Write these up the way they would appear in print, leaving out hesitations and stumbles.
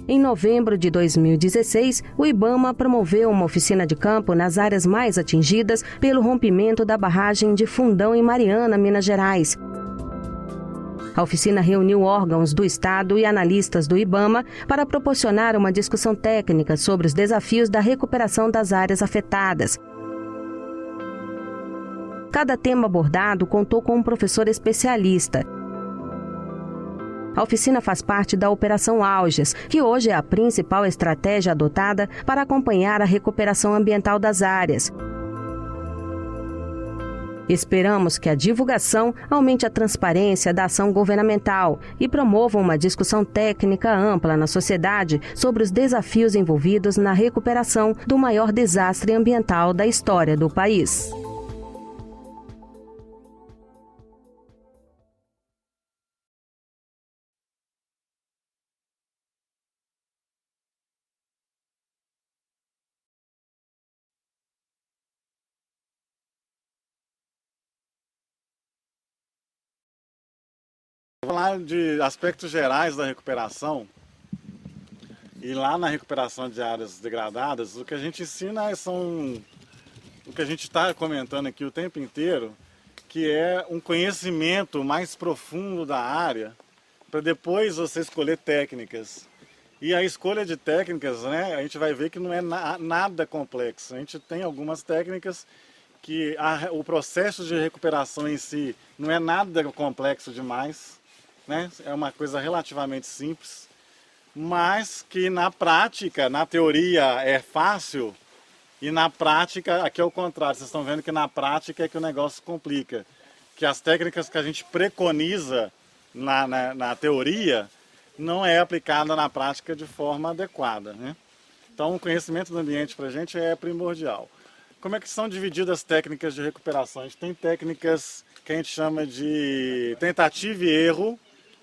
Em novembro de 2016, o IBAMA promoveu uma oficina de campo nas áreas mais atingidas pelo rompimento da barragem de Fundão em Mariana, Minas Gerais. A oficina reuniu órgãos do Estado e analistas do IBAMA para proporcionar uma discussão técnica sobre os desafios da recuperação das áreas afetadas. Cada tema abordado contou com um professor especialista. A oficina faz parte da Operação Auges, que hoje é a principal estratégia adotada para acompanhar a recuperação ambiental das áreas. Esperamos que a divulgação aumente a transparência da ação governamental e promova uma discussão técnica ampla na sociedade sobre os desafios envolvidos na recuperação do maior desastre ambiental da história do país. Vamos falar de aspectos gerais da recuperação. E lá na recuperação de áreas degradadas, o que a gente ensina são o que a gente está comentando aqui o tempo inteiro, que é um conhecimento mais profundo da área, para depois você escolher técnicas. E a escolha de técnicas, né, a gente vai ver que não é nada complexo. A gente tem algumas técnicas que o processo de recuperação em si não é nada complexo demais, né? É uma coisa relativamente simples, mas que na prática, na teoria é fácil e na prática aqui é o contrário. Vocês estão vendo que na prática é que o negócio complica, que as técnicas que a gente preconiza na teoria não é aplicada na prática de forma adequada, né? Então o conhecimento do ambiente para a gente é primordial. Como é que são divididas as técnicas de recuperação? A gente tem técnicas que a gente chama de tentativa e erro,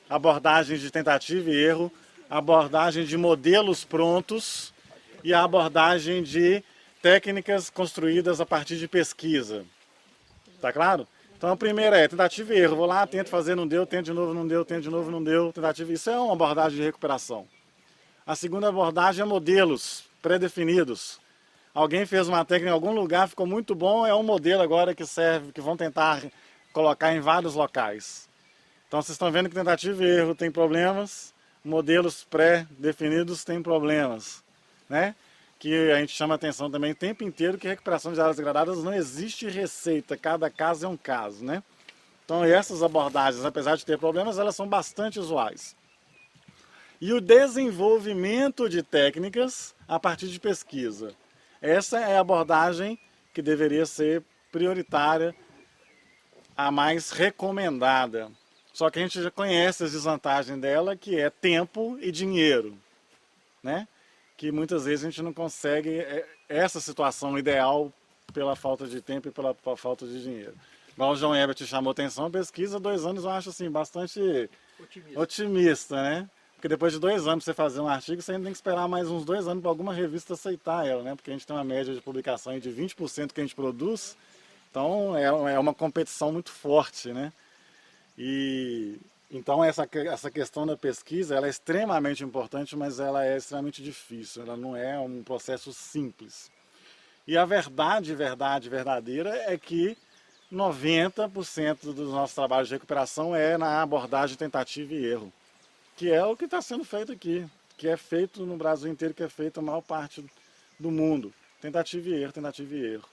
abordagens de tentativa e erro, abordagem de modelos prontos e a abordagem de técnicas construídas a partir de pesquisa. Tá claro? Então a primeira é tentativa e erro. Vou lá, tento fazer, não deu, tento de novo, não deu, tento de novo, não deu. Tentativa. Isso é uma abordagem de recuperação. A segunda abordagem é modelos pré-definidos. Alguém fez uma técnica em algum lugar, ficou muito bom, é um modelo agora que serve, que vão tentar colocar em vários locais. Então vocês estão vendo que tentativa e erro tem problemas, modelos pré-definidos têm problemas, né? Que a gente chama atenção também o tempo inteiro que recuperação de áreas degradadas não existe receita, cada caso é um caso, né? Então essas abordagens, apesar de ter problemas, elas são bastante usuais. E o desenvolvimento de técnicas a partir de pesquisa. Essa é a abordagem que deveria ser prioritária, a mais recomendada. Só que a gente já conhece as desvantagens dela, que é tempo e dinheiro, né? Que muitas vezes a gente não consegue essa situação ideal pela falta de tempo e pela falta de dinheiro. Igual o João Herbert chamou atenção, a pesquisa, 2 anos eu acho assim, bastante otimista, né? Porque depois de 2 anos para você fazer um artigo, você ainda tem que esperar mais uns 2 anos para alguma revista aceitar ela, né? Porque a gente tem uma média de publicação de 20% que a gente produz, então é uma competição muito forte, né? E então essa questão da pesquisa ela é extremamente importante, mas ela é extremamente difícil, ela não é um processo simples. E a verdadeira é que 90% dos nossos trabalhos de recuperação é na abordagem tentativa e erro, que é o que está sendo feito aqui, que é feito no Brasil inteiro, que é feito a maior parte do mundo. Tentativa e erro.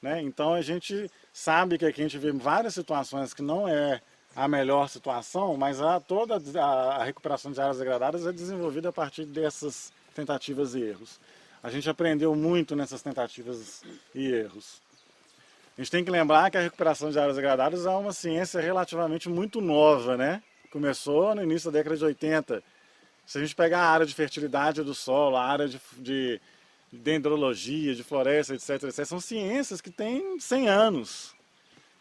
Né? Então a gente sabe que aqui a gente vê várias situações que não é a melhor situação, mas toda a recuperação de áreas degradadas é desenvolvida a partir dessas tentativas e erros. A gente aprendeu muito nessas tentativas e erros. A gente tem que lembrar que a recuperação de áreas degradadas é uma ciência relativamente muito nova, né? Começou no início da década de 80. Se a gente pegar a área de fertilidade do solo, a área de dendrologia, de floresta, etc., são ciências que têm 100 anos.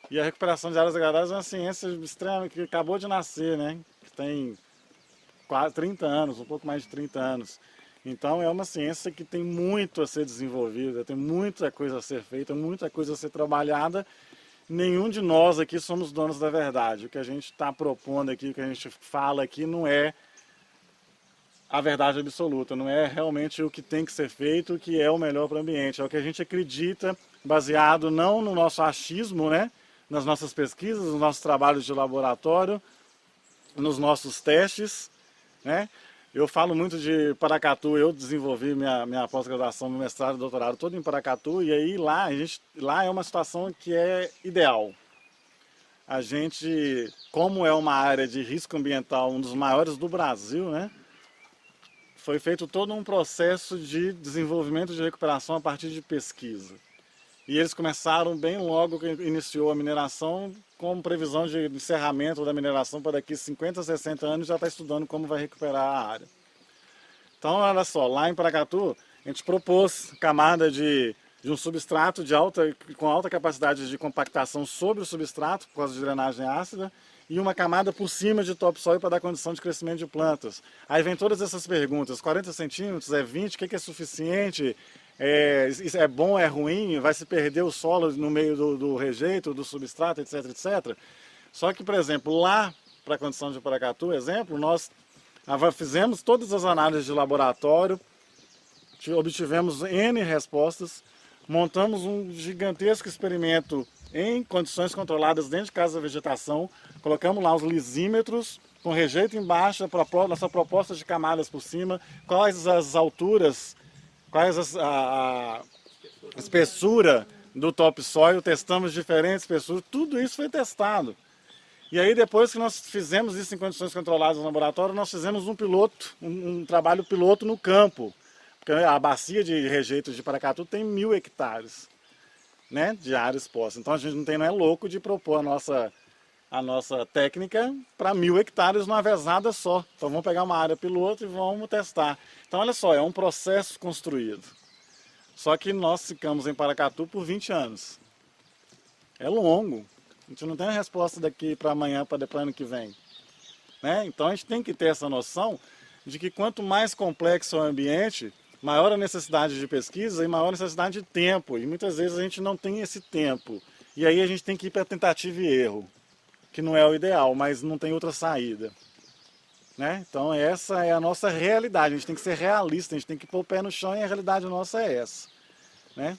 E a recuperação de áreas degradadas é uma ciência extrema que acabou de nascer, né? Que tem quase 30 anos, um pouco mais de 30 anos. Então é uma ciência que tem muito a ser desenvolvida, tem muita coisa a ser feita, muita coisa a ser trabalhada. Nenhum de nós aqui somos donos da verdade. O que a gente está propondo aqui, o que a gente fala aqui não é a verdade absoluta, não é realmente o que tem que ser feito, o que é o melhor para o ambiente. É o que a gente acredita, baseado não no nosso achismo, né? Nas nossas pesquisas, nos nossos trabalhos de laboratório, nos nossos testes, né? Eu falo muito de Paracatu, eu desenvolvi minha pós-graduação, meu mestrado e doutorado todo em Paracatu, e aí lá é uma situação que é ideal. A gente, como é uma área de risco ambiental, um dos maiores do Brasil, né? Foi feito todo um processo de desenvolvimento de recuperação a partir de pesquisa. E eles começaram bem logo que iniciou a mineração, com previsão de encerramento da mineração para daqui 50, 60 anos, já está estudando como vai recuperar a área. Então, olha só, lá em Paracatu, a gente propôs camada de um substrato com alta capacidade de compactação sobre o substrato, por causa de drenagem ácida, e uma camada por cima de topsoil para dar condição de crescimento de plantas. Aí vem todas essas perguntas, 40 centímetros, é 20, o que é suficiente? Isso é bom, é ruim? Vai se perder o solo no meio do rejeito, do substrato, etc, etc. Só que, por exemplo, lá para a condição de Paracatu, exemplo, nós fizemos todas as análises de laboratório, obtivemos N respostas, montamos um gigantesco experimento em condições controladas dentro de casa da vegetação, colocamos lá os lisímetros, com rejeito embaixo, nossa proposta de camadas por cima, quais as alturas, quais a espessura do topsoil, testamos diferentes espessuras, tudo isso foi testado. E aí depois que nós fizemos isso em condições controladas no laboratório, nós fizemos um trabalho piloto no campo. Porque a bacia de rejeitos de Paracatu tem 1.000 hectares, né, de área exposta. Então a gente não é louco de propor a nossa técnica para 1.000 hectares numa vezada só. Então vamos pegar uma área piloto e vamos testar. Então olha só, é um processo construído. Só que nós ficamos em Paracatu por 20 anos. É longo. A gente não tem a resposta daqui para amanhã, para depois ano que vem. Né? Então a gente tem que ter essa noção de que quanto mais complexo é o ambiente, maior a necessidade de pesquisa e maior a necessidade de tempo. E muitas vezes a gente não tem esse tempo. E aí a gente tem que ir para tentativa e erro, que não é o ideal, mas não tem outra saída. Né? Então essa é a nossa realidade, a gente tem que ser realista, a gente tem que pôr o pé no chão e a realidade nossa é essa. Né?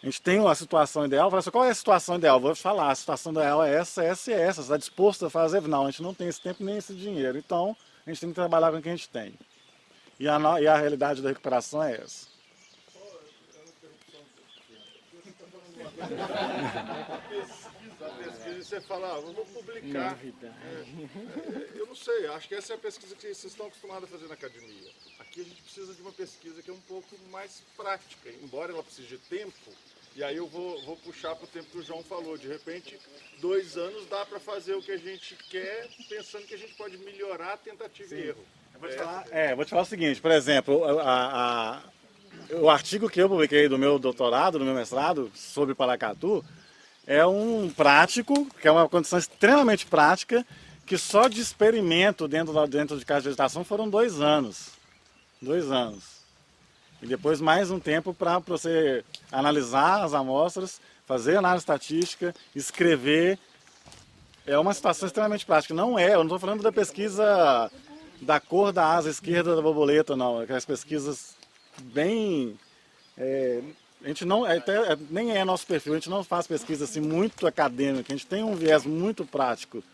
A gente tem uma situação ideal, fala assim, qual é a situação ideal? Vou te falar, a situação ideal é essa, essa e essa. Você está disposto a fazer? Não, a gente não tem esse tempo nem esse dinheiro. Então, a gente tem que trabalhar com o que a gente tem. E a realidade da recuperação é essa. A pesquisa, você fala, eu vou publicar. Eu não sei, acho que essa é a pesquisa que vocês estão acostumados a fazer na academia. Aqui a gente precisa de uma pesquisa que é um pouco mais prática, embora ela precise de tempo. E aí eu vou puxar para o tempo que o João falou. De repente, 2 anos dá para fazer o que a gente quer, pensando que a gente pode melhorar a tentativa e erro. Vou te falar o seguinte, por exemplo, o artigo que eu publiquei do meu doutorado, do meu mestrado, sobre Paracatu, é um prático, que é uma condição extremamente prática, que só de experimento dentro de casa de vegetação foram 2 anos. 2 anos. E depois mais um tempo para você analisar as amostras, fazer análise estatística, escrever. É uma situação extremamente prática. Eu não estou falando da pesquisa da cor da asa esquerda da borboleta, não. Aquelas pesquisas bem... a gente não, nem é nosso perfil, a gente não faz pesquisa assim muito acadêmica, a gente tem um viés muito prático.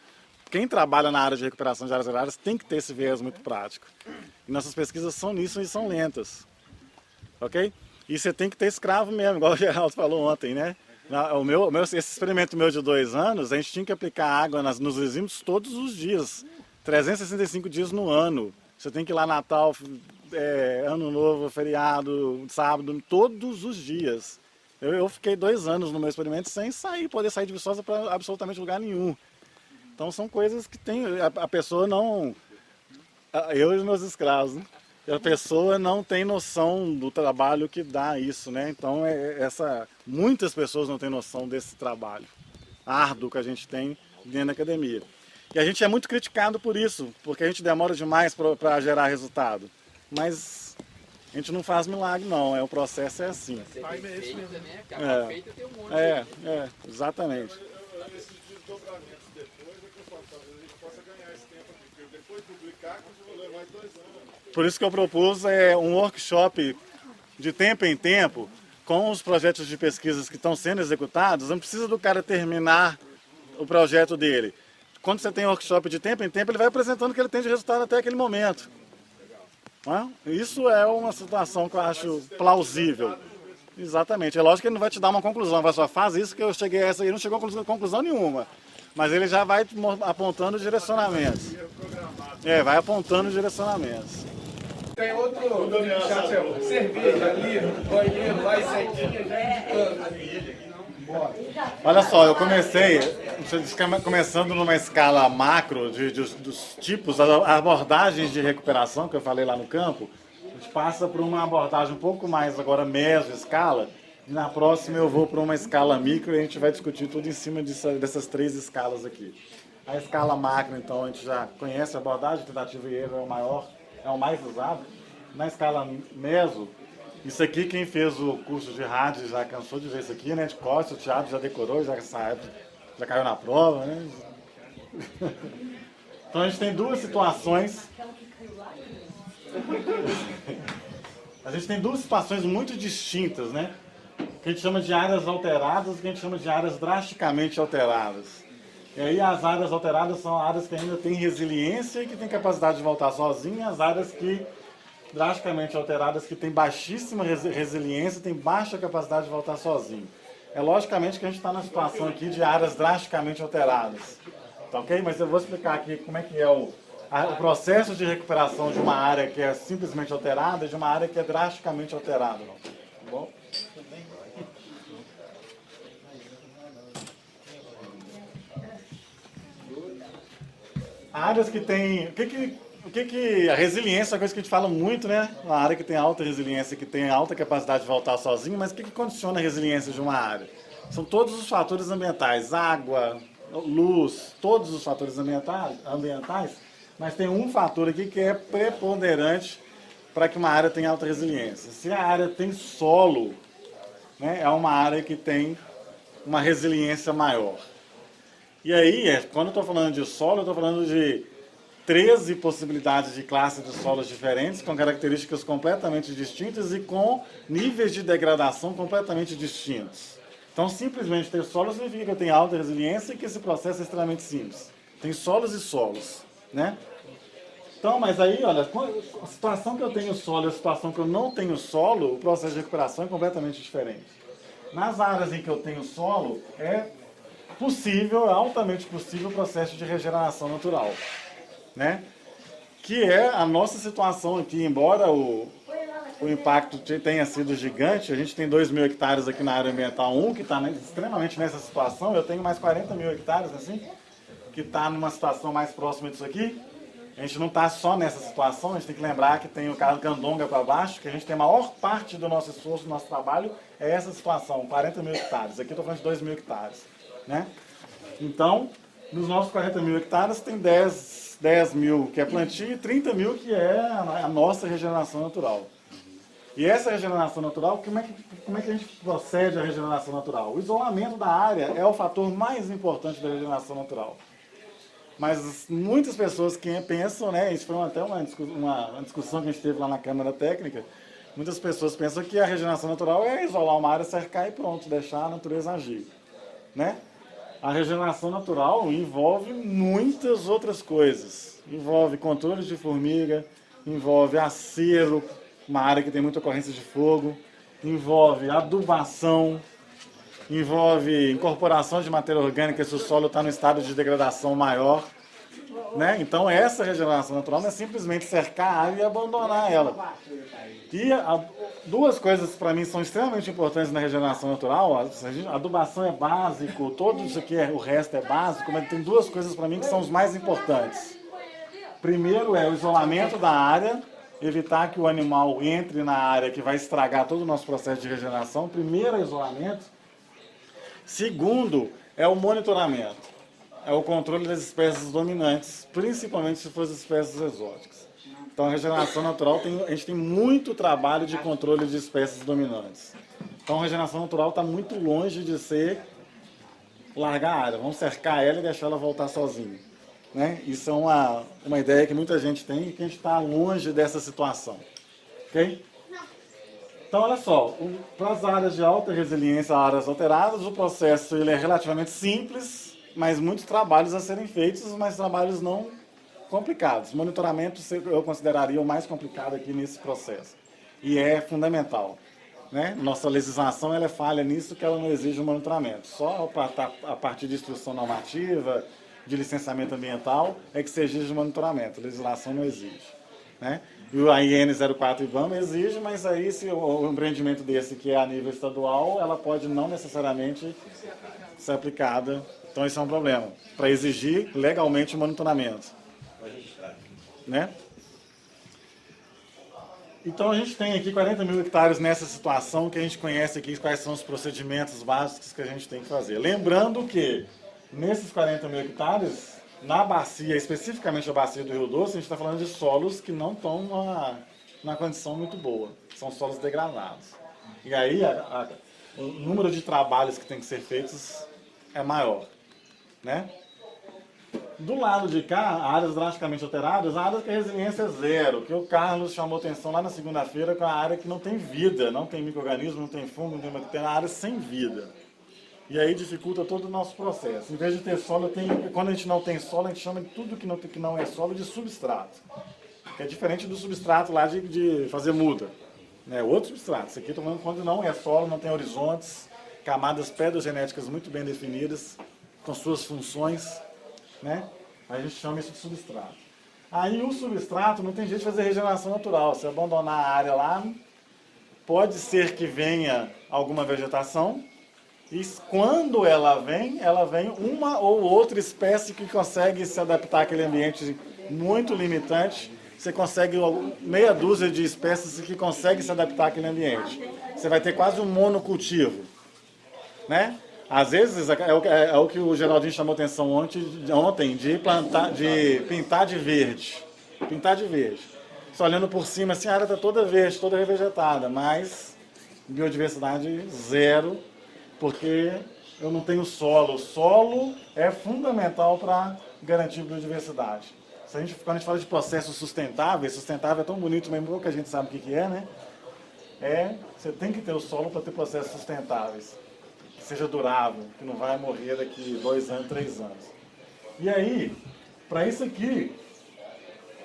Quem trabalha na área de recuperação de áreas agrárias tem que ter esse viés muito prático. E nossas pesquisas são nisso e são lentas. Ok? E você tem que ter escravo mesmo, igual o Geraldo falou ontem, né? Esse experimento meu de 2 anos, a gente tinha que aplicar água nos resíduos todos os dias, 365 dias no ano. Você tem que ir lá Natal, Ano Novo, feriado, sábado, todos os dias. Eu fiquei 2 anos no meu experimento sem poder sair de Viçosa para absolutamente lugar nenhum. Então são coisas que a pessoa não... Eu e os meus escravos, né? A pessoa não tem noção do trabalho que dá isso, né? Então muitas pessoas não têm noção desse trabalho árduo que a gente tem dentro da academia. E a gente é muito criticado por isso, porque a gente demora demais para gerar resultado. Mas a gente não faz milagre não, o processo é assim. Exatamente. Esses desdobramentos depois, talvez a gente possa ganhar esse tempo aqui, porque depois de publicar, continua mais 2 anos. Por isso que eu propus um workshop de tempo em tempo com os projetos de pesquisas que estão sendo executados. Não precisa do cara terminar o projeto dele. Quando você tem workshop de tempo em tempo, ele vai apresentando o que ele tem de resultado até aquele momento. Isso é uma situação que eu acho plausível. Exatamente. É lógico que ele não vai te dar uma conclusão, vai só faz isso que eu cheguei a essa aí, não chegou a conclusão nenhuma. Mas ele já vai apontando direcionamentos. Vai apontando direcionamentos. Tem outro cerveja, livro, banheiro, lá e sequinha, Olha só, eu comecei, começando numa escala macro dos tipos, as abordagens de recuperação que eu falei lá no campo, a gente passa por uma abordagem um pouco mais agora meso escala, e na próxima eu vou para uma escala micro e a gente vai discutir tudo em cima dessas 3 escalas aqui. A escala macro, então, a gente já conhece a abordagem, tentativa e erro é o mais usado. Na escala meso, isso aqui, quem fez o curso de rádio já cansou de ver isso aqui, né? De costas, o Thiago já decorou, já caiu na prova, né? Então a gente tem 2 situações. A gente tem 2 situações muito distintas, né? Que a gente chama de áreas alteradas e que a gente chama de áreas drasticamente alteradas. E aí as áreas alteradas são áreas que ainda têm resiliência e que têm capacidade de voltar sozinhas, as áreas que drasticamente alteradas, que têm baixíssima resiliência, têm baixa capacidade de voltar sozinho. É logicamente que a gente está na situação aqui de áreas drasticamente alteradas. Tá ok? Mas eu vou explicar aqui como é que é o processo de recuperação de uma área que é simplesmente alterada e de uma área que é drasticamente alterada. Tá bom? Áreas que tem... O que a resiliência é uma coisa que a gente fala muito, né? Uma área que tem alta resiliência, que tem alta capacidade de voltar sozinho, mas o que condiciona a resiliência de uma área? São todos os fatores ambientais, água, luz, todos os fatores ambientais, mas tem um fator aqui que é preponderante para que uma área tenha alta resiliência. Se a área tem solo, né, é uma área que tem uma resiliência maior. E aí, quando eu estou falando de solo, eu estou falando de 13 possibilidades de classes de solos diferentes, com características completamente distintas e com níveis de degradação completamente distintos. Então, simplesmente ter solos significa que eu tenho alta resiliência e que esse processo é extremamente simples. Tem solos e solos, né? Então, mas aí, olha, a situação que eu tenho solo e a situação que eu não tenho solo, o processo de recuperação é completamente diferente. Nas áreas em que eu tenho solo, é possível, é altamente possível o processo de regeneração natural, né? Que é a nossa situação aqui, embora o impacto tenha sido gigante, a gente tem 2.000 hectares aqui na área ambiental 1, que está extremamente nessa situação, eu tenho mais 40.000 hectares, assim, que está numa situação mais próxima disso aqui. A gente não está só nessa situação, a gente tem que lembrar que tem o caso Candonga para baixo, que a gente tem a maior parte do nosso esforço, do nosso trabalho, é essa situação, 40.000 hectares. Aqui eu estou falando de 2.000 hectares, né? Então, nos nossos 40.000 hectares tem 10.000 que é plantio e 30.000 que é a nossa regeneração natural. E essa regeneração natural, como é que a gente procede à regeneração natural? O isolamento da área é o fator mais importante da regeneração natural. Mas muitas pessoas que pensam, né, isso foi até uma discussão que a gente teve lá na Câmara Técnica, muitas pessoas pensam que a regeneração natural é isolar uma área, cercar e pronto, deixar a natureza agir, né? A regeneração natural envolve muitas outras coisas. Envolve controle de formiga, envolve acero, uma área que tem muita ocorrência de fogo, envolve adubação, envolve incorporação de matéria orgânica se o solo está no estado de degradação maior, né? Então essa regeneração natural não é simplesmente cercar a área e abandonar ela. E duas coisas para mim são extremamente importantes na regeneração natural. A adubação é básico, tudo isso aqui, o resto é básico, mas tem duas coisas para mim que são os mais importantes. Primeiro é o isolamento da área, evitar que o animal entre na área que vai estragar todo o nosso processo de regeneração. Primeiro é o isolamento. Segundo é o monitoramento, é o controle das espécies dominantes, principalmente se forem espécies exóticas. Então a regeneração natural, a gente tem muito trabalho de controle de espécies dominantes. Então a regeneração natural está muito longe de ser largar a área, vamos cercar ela e deixar ela voltar sozinha. Né? Isso é uma ideia que muita gente tem e que a gente está longe dessa situação. Ok? Então, olha só, para as áreas de alta resiliência, áreas alteradas, o processo ele é relativamente simples, mas muitos trabalhos a serem feitos, mas trabalhos não complicados. Monitoramento eu consideraria o mais complicado aqui nesse processo. E é fundamental. Né? Nossa legislação ela é falha nisso, que ela não exige um monitoramento. Só a partir de instrução normativa, de licenciamento ambiental, é que se exige monitoramento. A legislação não exige. Né? E o AIN 04 IBAMA exige, mas aí se o empreendimento desse que é a nível estadual, ela pode não necessariamente ser aplicada. Então isso é um problema, para exigir legalmente o monitoramento. Né? Então a gente tem aqui 40 mil hectares nessa situação que a gente conhece aqui quais são os procedimentos básicos que a gente tem que fazer. Lembrando que nesses 40 mil hectares, na bacia, especificamente a bacia do Rio Doce, a gente está falando de solos que não estão numa condição muito boa. São solos degradados. E aí o número de trabalhos que tem que ser feitos é maior. Né? Do lado de cá, áreas drasticamente alteradas, áreas que a resiliência é zero, que o Carlos chamou atenção lá na segunda-feira, com a área que não tem vida, não tem micro-organismo, não tem fungo, não tem bactéria, área sem vida. E aí dificulta todo o nosso processo. Em vez de ter solo, quando a gente não tem solo, a gente chama de tudo que não é solo de substrato. Que é diferente do substrato lá de fazer muda. É outro substrato. Isso aqui estou falando quando não é solo, não tem horizontes, camadas pedogenéticas muito bem definidas, com suas funções. Né? A gente chama isso de substrato. Aí o substrato não tem jeito de fazer regeneração natural. Se abandonar a área lá, pode ser que venha alguma vegetação, e quando ela vem uma ou outra espécie que consegue se adaptar àquele ambiente muito limitante. Você consegue meia dúzia de espécies que conseguem se adaptar àquele ambiente. Você vai ter quase um monocultivo. Né? Às vezes, é o que o Geraldinho chamou atenção ontem de pintar de verde. Pintar de verde. Só olhando por cima, assim, a área está toda verde, toda revegetada, mas biodiversidade zero, porque eu não tenho solo. O solo é fundamental para garantir biodiversidade. Quando a gente fala de processos sustentáveis, sustentável é tão bonito mesmo, pouca gente sabe o que é, né? Você tem que ter o solo para ter processos sustentáveis. Que seja durável, que não vai morrer daqui 2 anos, 3 anos. E aí, para isso aqui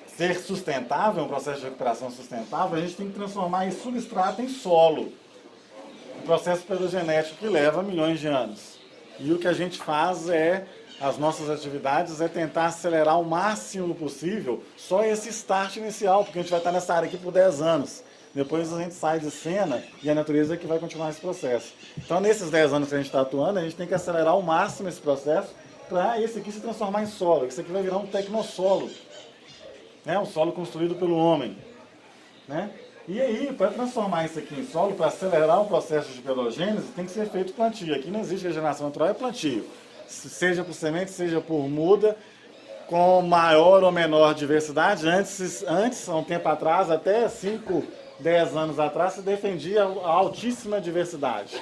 ser sustentável, um processo de recuperação sustentável, a gente tem que transformar esse substrato em solo. Um processo pedogenético que leva milhões de anos. E o que a gente faz as nossas atividades é tentar acelerar o máximo possível só esse start inicial, porque a gente vai estar nessa área aqui por 10 anos. Depois a gente sai de cena e a natureza é que vai continuar esse processo. Então, nesses 10 anos que a gente está atuando, a gente tem que acelerar ao máximo esse processo para esse aqui se transformar em solo. Isso aqui vai virar um tecnossolo, né? Um solo construído pelo homem. Né? E aí, para transformar isso aqui em solo, para acelerar o processo de pelogênese, tem que ser feito plantio. Aqui não existe regeneração natural, é plantio. Seja por semente, seja por muda, com maior ou menor diversidade. Antes há um tempo atrás, até 10 anos atrás, se defendia a altíssima diversidade.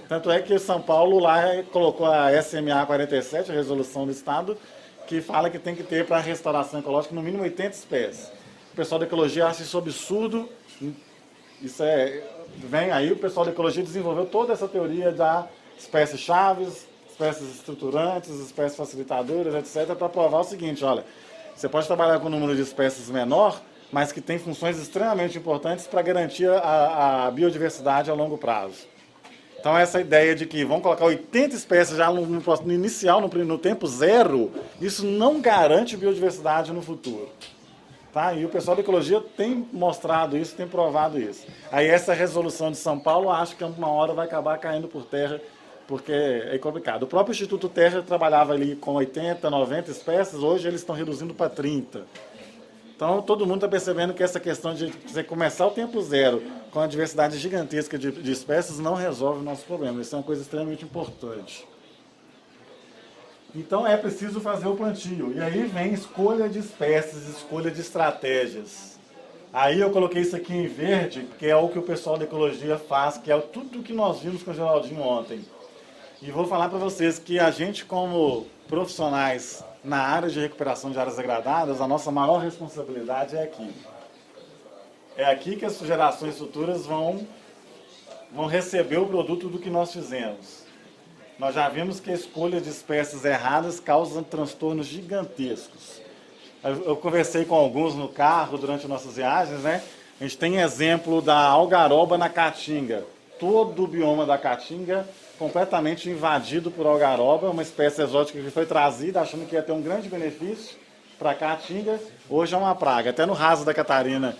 Tanto é que São Paulo lá colocou a SMA 47, a resolução do Estado, que fala que tem que ter para a restauração ecológica no mínimo 80 espécies. O pessoal da ecologia acha isso absurdo. Vem aí, o pessoal da ecologia desenvolveu toda essa teoria da espécies chaves, espécies estruturantes, espécies facilitadoras, etc., para provar o seguinte, olha, você pode trabalhar com um número de espécies menor, mas que tem funções extremamente importantes para garantir a biodiversidade a longo prazo. Então essa ideia de que vão colocar 80 espécies já no inicial, no tempo zero, isso não garante biodiversidade no futuro. Tá? E o pessoal da ecologia tem mostrado isso, tem provado isso. Aí essa resolução de São Paulo, acho que uma hora vai acabar caindo por terra, porque é complicado. O próprio Instituto Terra trabalhava ali com 80, 90 espécies, hoje eles estão reduzindo para 30. Então, todo mundo está percebendo que essa questão de você começar o tempo zero com a diversidade gigantesca de espécies não resolve o nosso problema. Isso é uma coisa extremamente importante. Então, é preciso fazer o plantio. E aí vem escolha de espécies, escolha de estratégias. Aí eu coloquei isso aqui em verde, que é o que o pessoal da ecologia faz, que é tudo que nós vimos com o Geraldinho ontem. E vou falar para vocês que a gente, como profissionais na área de recuperação de áreas degradadas, a nossa maior responsabilidade é aqui. É aqui que as gerações futuras vão receber o produto do que nós fizemos. Nós já vimos que a escolha de espécies erradas causa transtornos gigantescos. Eu conversei com alguns no carro durante nossas viagens, né? A gente tem exemplo da algaroba na caatinga. Todo o bioma da caatinga completamente invadido por algaroba, uma espécie exótica que foi trazida achando que ia ter um grande benefício para a caatinga. Hoje é uma praga. Até no raso da Catarina,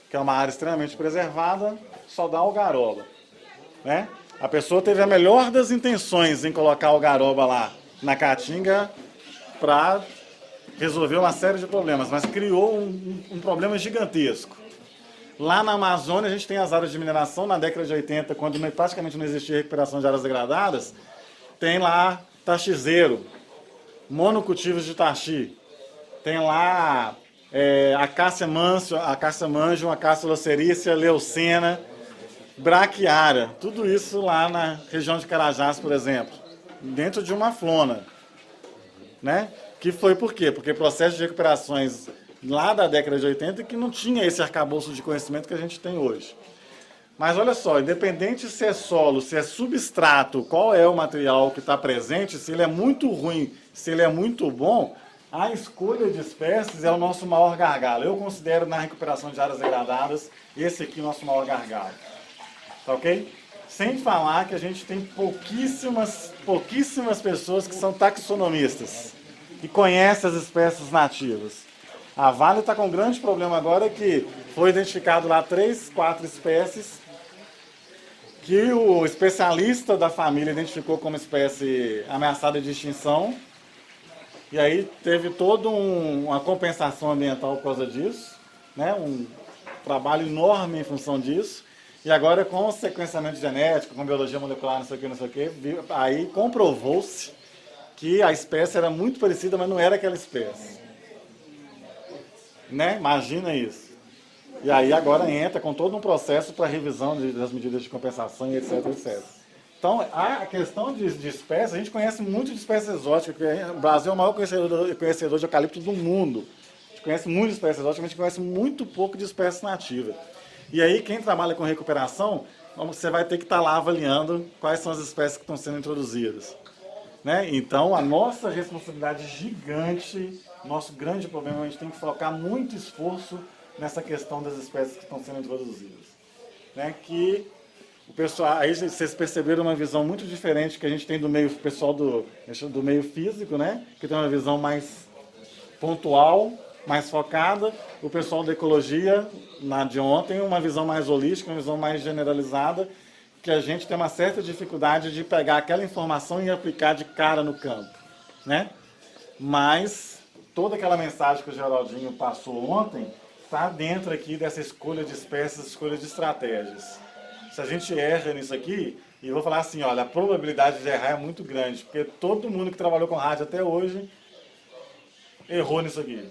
que é uma área extremamente preservada, só dá algaroba, né? A pessoa teve a melhor das intenções em colocar algaroba lá na caatinga para resolver uma série de problemas, mas criou um problema gigantesco. Lá na Amazônia, a gente tem as áreas de mineração. Na década de 80, quando praticamente não existia recuperação de áreas degradadas, tem lá taxizeiro, monocultivos de taxi. Tem lá acácia manjo, acácia locerícia, leucena, braquiária. Tudo isso lá na região de Carajás, por exemplo, dentro de uma flona, né? Que foi por quê? Porque processo de recuperações lá da década de 80 que não tinha esse arcabouço de conhecimento que a gente tem hoje. Mas olha só, independente se é solo, se é substrato, qual é o material que está presente, se ele é muito ruim, se ele é muito bom, a escolha de espécies é o nosso maior gargalo. Eu considero na recuperação de áreas degradadas esse aqui o nosso maior gargalo. Tá ok? Sem falar que a gente tem pouquíssimas pessoas que são taxonomistas e conhecem as espécies nativas. A Vale está com um grande problema agora que foi identificado lá 3, 4 espécies que o especialista da família identificou como espécie ameaçada de extinção. E aí teve toda uma compensação ambiental por causa disso, né? Um trabalho enorme em função disso. E agora com o sequenciamento genético, com biologia molecular, não sei o que, aí comprovou-se que a espécie era muito parecida, mas não era aquela espécie. Né? Imagina isso. E aí agora entra com todo um processo para revisão das medidas de compensação e etc, etc. Então, a questão de espécies, a gente conhece muito de espécies exóticas. O Brasil é o maior conhecedor de eucalipto do mundo. A gente conhece muito de espécies exóticas, mas a gente conhece muito pouco de espécies nativas. E aí, quem trabalha com recuperação, você vai ter que estar lá avaliando quais são as espécies que estão sendo introduzidas. Né? Então, a nossa responsabilidade gigante, nosso grande problema, a gente tem que focar muito esforço nessa questão das espécies que estão sendo introduzidas. Né? Que o pessoal, aí vocês perceberam uma visão muito diferente que a gente tem do meio pessoal do meio físico, né? Que tem uma visão mais pontual, mais focada. O pessoal da ecologia, na de ontem, uma visão mais holística, uma visão mais generalizada, que a gente tem uma certa dificuldade de pegar aquela informação e aplicar de cara no campo, né? Mas toda aquela mensagem que o Geraldinho passou ontem está dentro aqui dessa escolha de espécies, escolha de estratégias. Se a gente erra nisso aqui, e eu vou falar assim, olha, a probabilidade de errar é muito grande, porque todo mundo que trabalhou com rádio até hoje errou nisso aqui.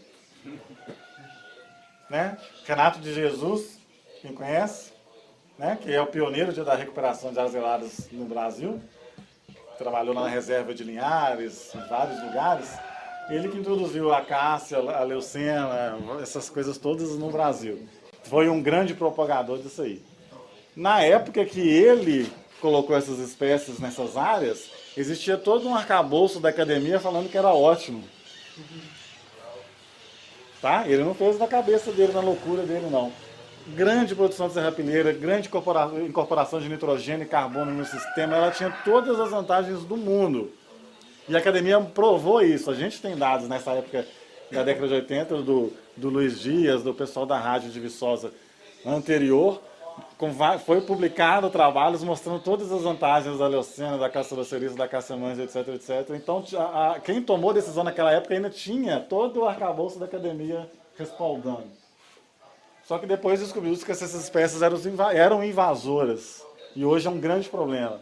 Né? Renato de Jesus, quem conhece? Né, que é o pioneiro da recuperação de áreas degradadas no Brasil, trabalhou lá na reserva de Linhares, em vários lugares, ele que introduziu a acácia, a leucena, essas coisas todas no Brasil. Foi um grande propagador disso aí. Na época que ele colocou essas espécies nessas áreas, existia todo um arcabouço da academia falando que era ótimo. Tá? Ele não fez da cabeça dele, na loucura dele, não. Grande produção de serrapilheira, grande incorporação de nitrogênio e carbono no sistema, ela tinha todas as vantagens do mundo. E a academia provou isso. A gente tem dados nessa época da década de 80, do Luiz Dias, do pessoal da Rádio de Viçosa anterior, foi publicado trabalhos mostrando todas as vantagens da leucena, da acácia locerícia, da acácia manjo, etc, etc. Então, quem tomou decisão naquela época ainda tinha todo o arcabouço da academia respaldando. Só que depois descobriu-se que essas espécies eram invasoras. E hoje é um grande problema.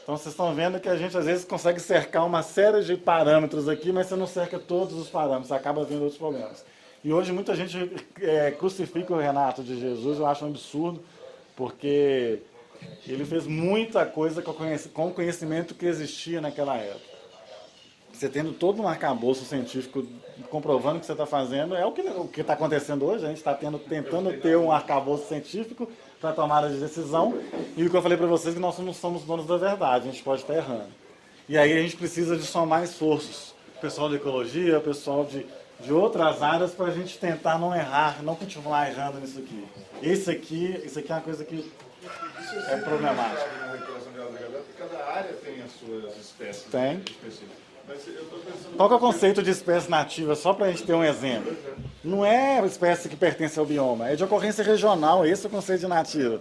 Então vocês estão vendo que a gente às vezes consegue cercar uma série de parâmetros aqui, mas você não cerca todos os parâmetros, acaba vindo outros problemas. E hoje muita gente crucifica o Renato de Jesus, eu acho um absurdo, porque ele fez muita coisa com o conhecimento que existia naquela época. você tendo todo um arcabouço científico comprovando o que você está fazendo, é o que está acontecendo hoje. A gente está tentando ter um arcabouço científico para tomada de decisão. E o que eu falei para vocês é que nós não somos donos da verdade, a gente pode estar errando. E aí a gente precisa de somar esforços. O pessoal de ecologia, o pessoal de outras áreas, para a gente tentar não errar, não continuar errando nisso aqui. Isso aqui é uma coisa que é problemática. Cada área tem as suas espécies específicas. Mas eu tô pensando... Qual que é o conceito de espécie nativa, só para a gente ter um exemplo? Não é espécie que pertence ao bioma, é de ocorrência regional, esse é o conceito de nativa.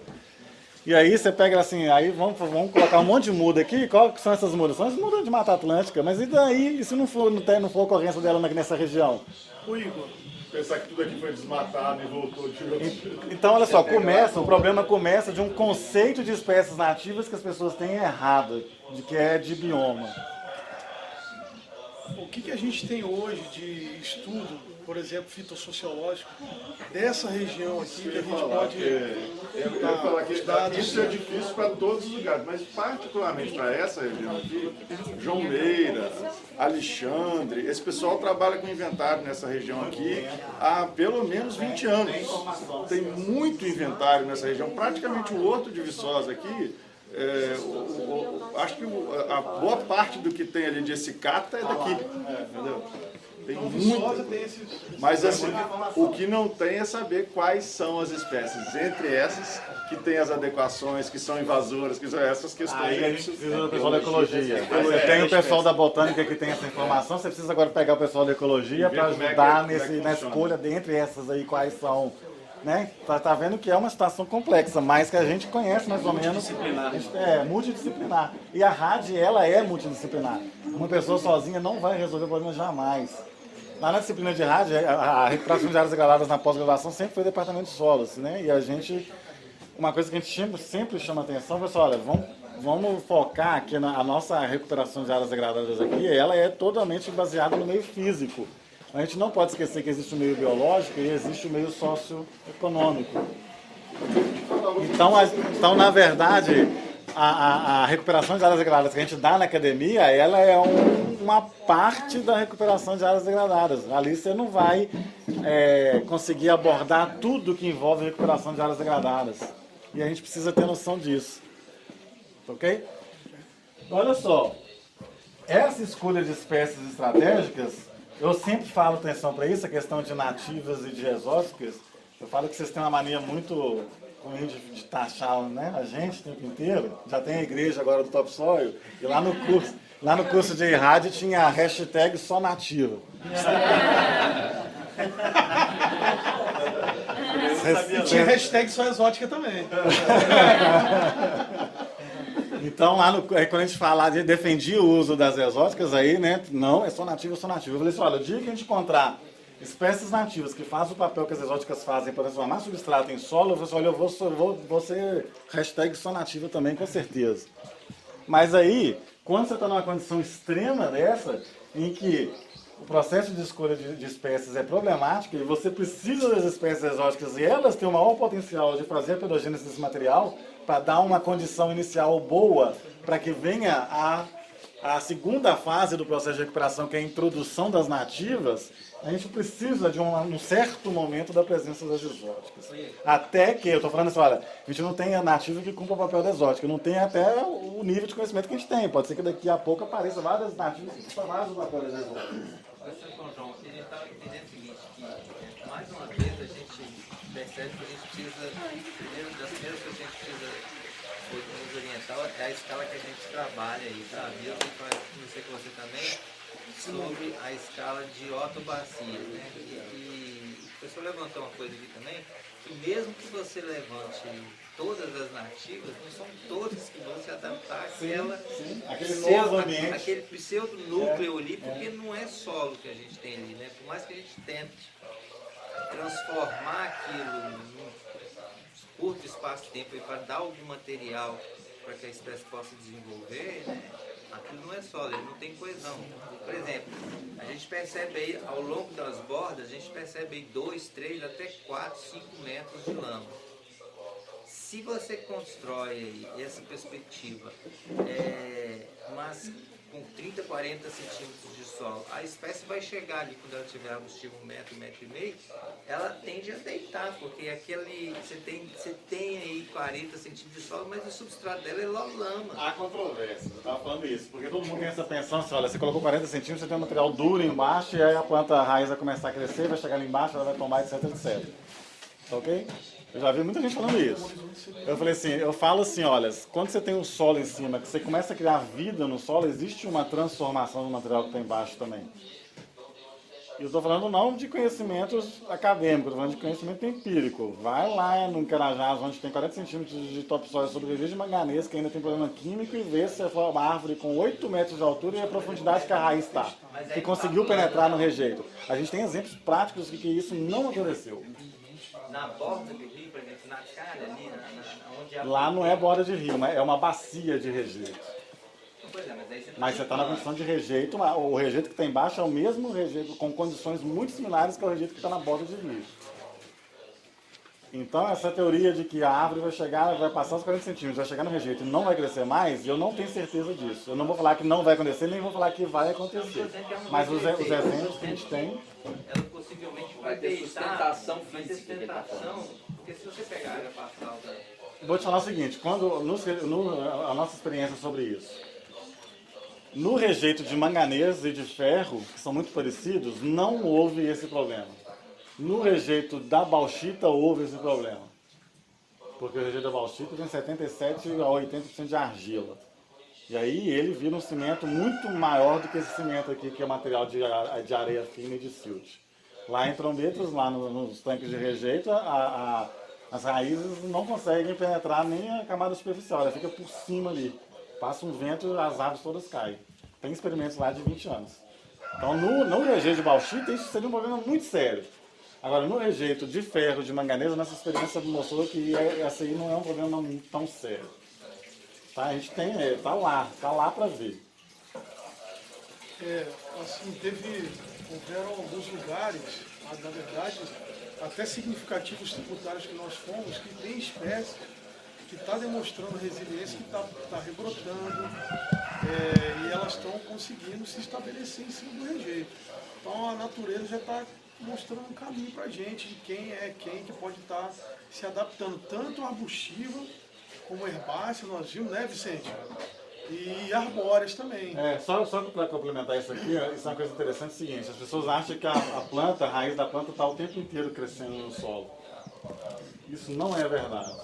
E aí você pega assim, aí vamos colocar um monte de muda aqui, qual que são essas mudas? São as mudas de Mata Atlântica, mas e daí, e se não for ocorrência dela nessa região? O Igor, pensar que tudo aqui foi desmatado e voltou de outro... Então, olha só, o problema começa de um conceito de espécies nativas que as pessoas têm errado, de que é de bioma. O que a gente tem hoje de estudo, por exemplo, fitossociológico, dessa região aqui, que a gente pode... Eu ia falar que isso é difícil para todos os lugares, mas particularmente para essa região aqui, João Meira, Alexandre, esse pessoal trabalha com inventário nessa região aqui há pelo menos 20 anos. Tem muito inventário nessa região, praticamente o Horto de Viçosa aqui, acho que a boa parte do que tem ali de cicata é daqui, entendeu? Tem muito. Mas assim, o que não tem é saber quais são as espécies. Entre essas, que tem as adequações, que são invasoras, que são essas questões. Aí a gente precisa do pessoal da ecologia. Tem o pessoal da botânica que tem essa informação, você precisa agora pegar o pessoal da ecologia para ajudar na escolha dentre essas aí, quais são. Né? Tá vendo que é uma situação complexa, mas que a gente conhece mais ou menos. Multidisciplinar. E a RAD, ela é multidisciplinar. Uma pessoa sozinha não vai resolver o problema jamais. Lá na disciplina de RAD, a recuperação de áreas degradadas na pós-graduação sempre foi departamento de solos, né? E a gente, uma coisa que a gente sempre chama atenção, pessoal, olha, vamos focar aqui na nossa recuperação de áreas degradadas aqui, ela é totalmente baseada no meio físico. A gente não pode esquecer que existe o meio biológico e existe o meio socioeconômico. Então na verdade, a recuperação de áreas degradadas que a gente dá na academia, ela é uma parte da recuperação de áreas degradadas. Ali você não vai conseguir abordar tudo que envolve recuperação de áreas degradadas. E a gente precisa ter noção disso. Ok? Olha só, essa escolha de espécies estratégicas, eu sempre falo atenção para isso, a questão de nativas e de exóticas. Eu falo que vocês têm uma mania muito ruim de taxar, né, a gente o tempo inteiro. Já tem a igreja agora do Topsoil. E lá no curso de IRAD tinha a hashtag só nativa. Tinha hashtag só exótica também. Então, quando a gente fala de defendia o uso das exóticas, aí, né, não, é só nativo, Eu falei assim, olha, o dia que a gente encontrar espécies nativas que fazem o papel que as exóticas fazem para transformar substrato em solo, eu falei assim, olha, vou ser hashtag só nativa também, com certeza. Mas aí, quando você está numa condição extrema dessa, em que o processo de escolha de espécies é problemático e você precisa das espécies exóticas e elas têm o maior potencial de fazer a pedogênese desse material, para dar uma condição inicial boa para que venha a segunda fase do processo de recuperação, que é a introdução das nativas, a gente precisa de um certo momento da presença das exóticas. Até que, eu estou falando assim, olha, a gente não tem a nativa que cumpra o papel da exótica, não tem até o nível de conhecimento que a gente tem. Pode ser que daqui a pouco apareçam várias nativas que cumpram mais o papel das exóticas. João, a gente estava entendendo o seguinte, que mais uma vez a gente percebe que a gente precisa, das primeiras coisas que a gente precisa nos orientar é a escala que a gente trabalha aí, sabe? Eu comecei com você também sobre a escala de ortobacia, né? E o pessoal levantou uma coisa aqui também, que mesmo que você levante todas as nativas, não são todas que vão se adaptar àquele pseudo-núcleo ali, porque não é solo que a gente tem ali, né? Por mais que a gente tente transformar aquilo num curto espaço de tempo para dar algum material para que a espécie possa desenvolver, né? Aquilo não é solo, ele não tem coesão. Por exemplo, a gente percebe aí, ao longo das bordas, a gente percebe aí 2, 3, até 4, 5 metros de lama. Se você constrói essa perspectiva, mas com 30, 40 centímetros de solo. A espécie vai chegar ali, quando ela tiver arbustiva 1 metro, 1,5 metro, ela tende a deitar, porque aquele, você tem aí 40 centímetros de solo, mas o substrato dela é lama. Há controvérsia, eu estava falando isso, porque todo mundo tem essa pensão assim, olha, você colocou 40 centímetros, você tem um material duro embaixo, e aí a planta a raiz vai começar a crescer, vai chegar ali embaixo, ela vai tomar, etc, etc. Tá ok? Eu já vi muita gente falando isso. Eu falo assim, olha, quando você tem um solo em cima, que você começa a criar vida no solo, existe uma transformação no material que está embaixo também. E eu estou falando não de conhecimentos acadêmicos, estou falando de conhecimento empírico. Vai lá no Carajás, onde tem 40 centímetros de topsoil sobre revés de manganês, que ainda tem problema químico, e vê se for uma árvore com 8 metros de altura e a profundidade que a raiz está, que conseguiu penetrar no rejeito. A gente tem exemplos práticos de que isso não aconteceu. Na borda do rio, por exemplo, na calha ali, onde a... Lá não é borda de rio, é uma bacia de rejeito. Pois é, mas aí você Mas você está na condição de rejeito, o rejeito que está embaixo é o mesmo rejeito, com condições muito similares que o rejeito que está na borda de rio. Então essa teoria de que a árvore vai chegar, vai passar os 40 centímetros, vai chegar no rejeito e não vai crescer mais, eu não tenho certeza disso. Eu não vou falar que não vai acontecer, nem vou falar que vai acontecer. Mas os exemplos que a gente tem... Ela possivelmente vai ter sustentação física. Porque se você pegar a área passal da... Vou te falar o seguinte, a nossa experiência sobre isso. No rejeito de manganês e de ferro, que são muito parecidos, não houve esse problema. No rejeito da bauxita houve esse problema. Porque o rejeito da bauxita tem 77 a 80% de argila. E aí ele vira um cimento muito maior do que esse cimento aqui, que é material de areia fina e de silt. Lá em Trombetas, lá nos tanques de rejeito, as raízes não conseguem penetrar nem a camada superficial, ela fica por cima ali. Passa um vento, as árvores todas caem. Tem experimentos lá de 20 anos. Então no rejeito de bauxita isso seria um problema muito sério. Agora no rejeito de ferro, de manganês, a nossa experiência mostrou que essa aí não é um problema tão sério. Tá? A gente tem, tá lá para ver. Assim, houveram alguns lugares, na verdade, até significativos tributários que nós fomos, que tem espécie que está demonstrando resiliência, que está rebrotando, e elas estão conseguindo se estabelecer em cima do rejeito. Então a natureza já está mostrando um caminho para a gente de quem que pode estar se adaptando, tanto arbustiva como herbácea, nós vimos, né, Vicente? E arbóreas também. Só para complementar isso aqui, isso é uma coisa interessante, é o seguinte, as pessoas acham que a planta, a raiz da planta está o tempo inteiro crescendo no solo. Isso não é verdade.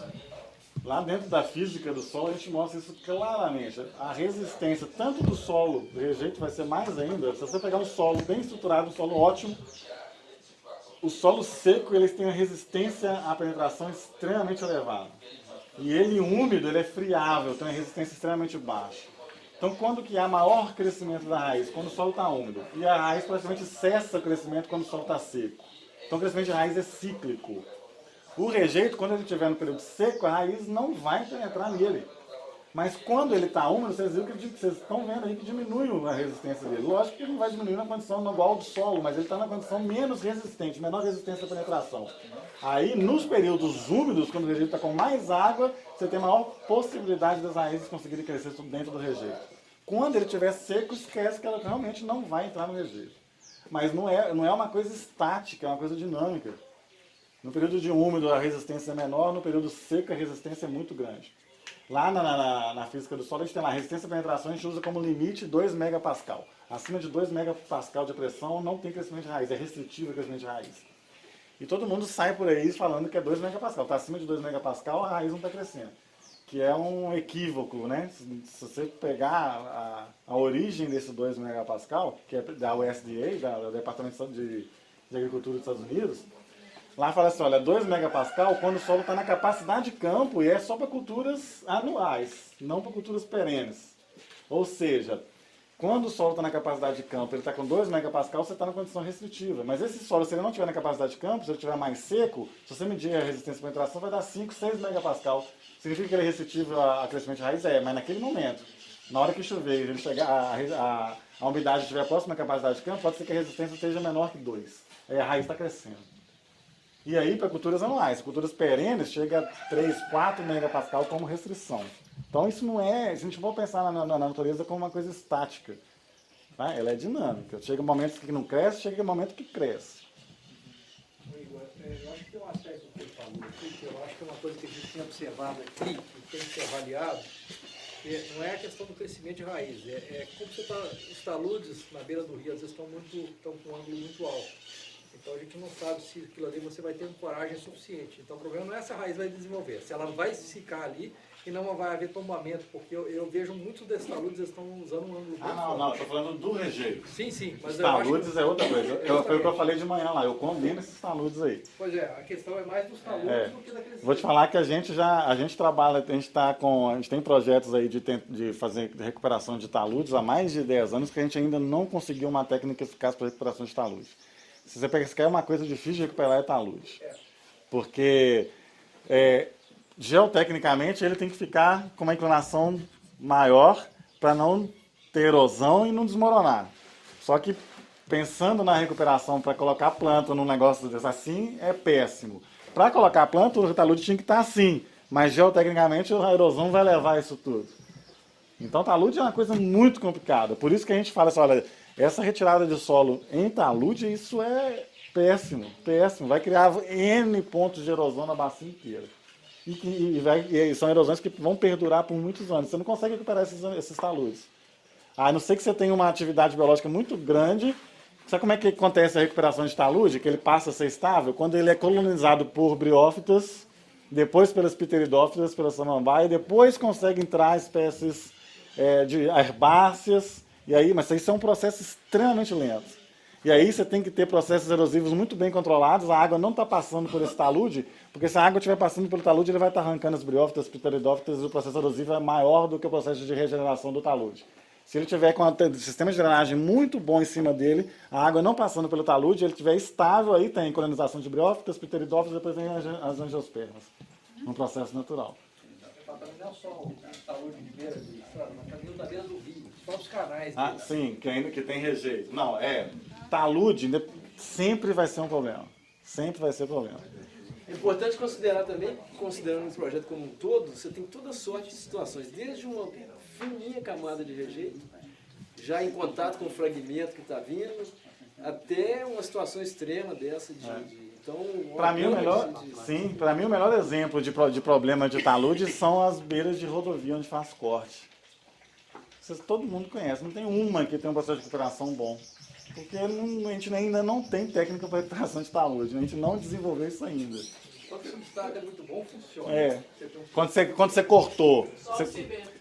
Lá dentro da física do solo a gente mostra isso claramente. A resistência tanto do solo, do rejeito vai ser mais ainda, se você pegar um solo bem estruturado, um solo ótimo, o solo seco ele tem uma resistência à penetração extremamente elevada. E ele úmido, ele é friável, tem uma resistência extremamente baixa. Então quando que há maior crescimento da raiz? Quando o solo está úmido. E a raiz praticamente cessa o crescimento quando o solo está seco. Então o crescimento de raiz é cíclico. O rejeito, quando ele estiver no período seco, a raiz não vai penetrar nele. Mas quando ele está úmido, vocês estão vendo aí que diminui a resistência dele. Lógico que ele não vai diminuir na condição igual do solo, mas ele está na condição menos resistente, menor resistência à penetração. Aí, nos períodos úmidos, quando o rejeito está com mais água, você tem maior possibilidade das raízes conseguirem crescer dentro do rejeito. Quando ele estiver seco, esquece que ela realmente não vai entrar no rejeito. Mas não é uma coisa estática, é uma coisa dinâmica. No período de úmido a resistência é menor, no período seco a resistência é muito grande. Lá na física do solo a gente tem lá, a resistência à penetração a gente usa como limite 2 megapascal. Acima de 2 megapascal de pressão não tem crescimento de raiz, é restritivo o crescimento de raiz. E todo mundo sai por aí falando que é 2 megapascal. Está acima de 2 megapascal, a raiz não está crescendo. Que é um equívoco, né? Se você pegar a origem desse 2 megapascal, que é da USDA, do Departamento de Agricultura dos Estados Unidos, lá fala assim, olha, 2 megapascal quando o solo está na capacidade de campo e é só para culturas anuais, não para culturas perenes. Ou seja, quando o solo está na capacidade de campo, ele está com 2 megapascal, você está na condição restritiva. Mas esse solo, se ele não estiver na capacidade de campo, se ele estiver mais seco, se você medir a resistência à penetração, vai dar 5, 6 megapascal. Significa que ele é restritivo a crescimento de raiz? Mas naquele momento. Na hora que chover e ele chegar, a umidade estiver próxima da capacidade de campo, pode ser que a resistência seja menor que 2. Aí a raiz está crescendo. E aí, para culturas anuais, culturas perenes, chega a 3, 4 megapascal como restrição. Então isso não é, se a gente for pensar na natureza como uma coisa estática, tá? Ela é dinâmica. Chega momentos que não cresce, chega momento que cresce. Igor, eu acho que tem um aspecto que ele falou aqui, que eu acho que é uma coisa que a gente tem observado aqui, que tem que ser avaliado, não é a questão do crescimento de raiz, é como você está, os taludes na beira do rio, às vezes estão com um ângulo muito alto. Então a gente não sabe se aquilo ali você vai ter coragem suficiente. Então o problema não é se a raiz vai desenvolver, se ela vai ficar ali e não vai haver tombamento, porque eu vejo muitos desses taludes, eles estão usando um ângulo muito alto. Não, estou falando do rejeito. Sim, mas Os eu acho taludes que... é outra coisa. Foi o que eu falei de manhã lá, eu condeno esses taludes aí. Pois é, a questão é mais dos taludes do que daqueles... Vou te falar que a gente trabalha, a gente tem projetos aí de fazer recuperação de taludes há mais de 10 anos que a gente ainda não conseguiu uma técnica eficaz para recuperação de taludes. Se você quer uma coisa difícil de recuperar é talude. Porque geotecnicamente ele tem que ficar com uma inclinação maior para não ter erosão e não desmoronar. Só que pensando na recuperação para colocar planta num negócio desse assim é péssimo. Para colocar planta o talude tinha que estar assim, mas geotecnicamente a erosão vai levar isso tudo. Então talude é uma coisa muito complicada. Por isso que a gente fala assim, olha, essa retirada de solo em talude, isso é péssimo, péssimo. Vai criar N pontos de erosão na bacia inteira. E são erosões que vão perdurar por muitos anos. Você não consegue recuperar esses taludes. A não ser que você tenha uma atividade biológica muito grande. Sabe como é que acontece a recuperação de talude? Que ele passa a ser estável? Quando ele é colonizado por briófitas, depois pelas pteridófitas, pela samambaia, e depois consegue entrar espécies de herbáceas. Mas isso é um processo extremamente lento. E aí você tem que ter processos erosivos muito bem controlados, a água não está passando por esse talude, porque se a água estiver passando pelo talude, ele vai estar arrancando as briófitas, pteridófitas, e o processo erosivo é maior do que o processo de regeneração do talude. Se ele tiver com um sistema de drenagem muito bom em cima dele, a água não passando pelo talude, ele estiver estável, aí tem colonização de briófitas, pteridófitas, depois vem as angiospermas, um processo natural. Não é só o talude de beira de estrada, mas também da beira do rio, só os canais. Sim, que tem rejeito. Não, talude sempre vai ser um problema. Sempre vai ser problema. É importante considerar também, considerando o projeto como um todo, você tem toda sorte de situações, desde uma fininha camada de rejeito, já em contato com o fragmento que está vindo, até uma situação extrema dessa então, para mim o melhor exemplo de problema de talude são as beiras de rodovia onde faz corte. Todo mundo conhece, não tem uma que tem um processo de recuperação bom. Porque a gente ainda não tem técnica para recuperação de talude, a gente não desenvolveu isso ainda. Só que o substrato é muito bom, funciona. Quando você cortou,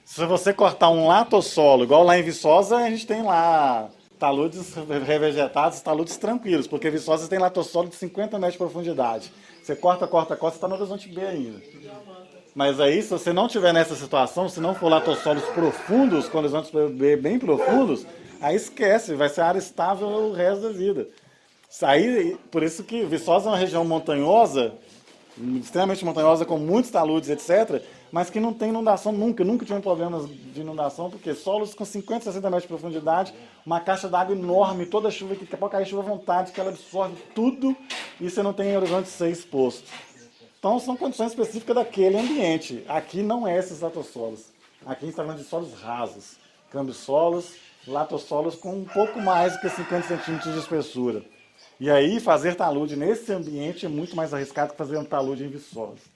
se você cortar um latossolo, igual lá em Viçosa, a gente tem lá taludes revegetados, taludes tranquilos, porque Viçosa tem latossolo de 50 metros de profundidade. Você corta, você está no horizonte B ainda. Mas aí, se você não estiver nessa situação, se não for latossolos profundos, com horizontes B bem profundos, aí esquece, vai ser área estável o resto da vida. Por isso que Viçosa é uma região montanhosa, extremamente montanhosa, com muitos taludes, etc., mas que não tem inundação nunca tive problemas de inundação, porque solos com 50, 60 metros de profundidade, uma caixa d'água enorme, toda chuva, que pode cair chuva à vontade, que ela absorve tudo, e você não tem horizonte C exposto. Então são condições específicas daquele ambiente. Aqui não é esses latossolos. Aqui a gente está falando de solos rasos, cambissolos, latossolos com um pouco mais do que 50 centímetros de espessura. E aí fazer talude nesse ambiente é muito mais arriscado que fazer um talude em Viçosa.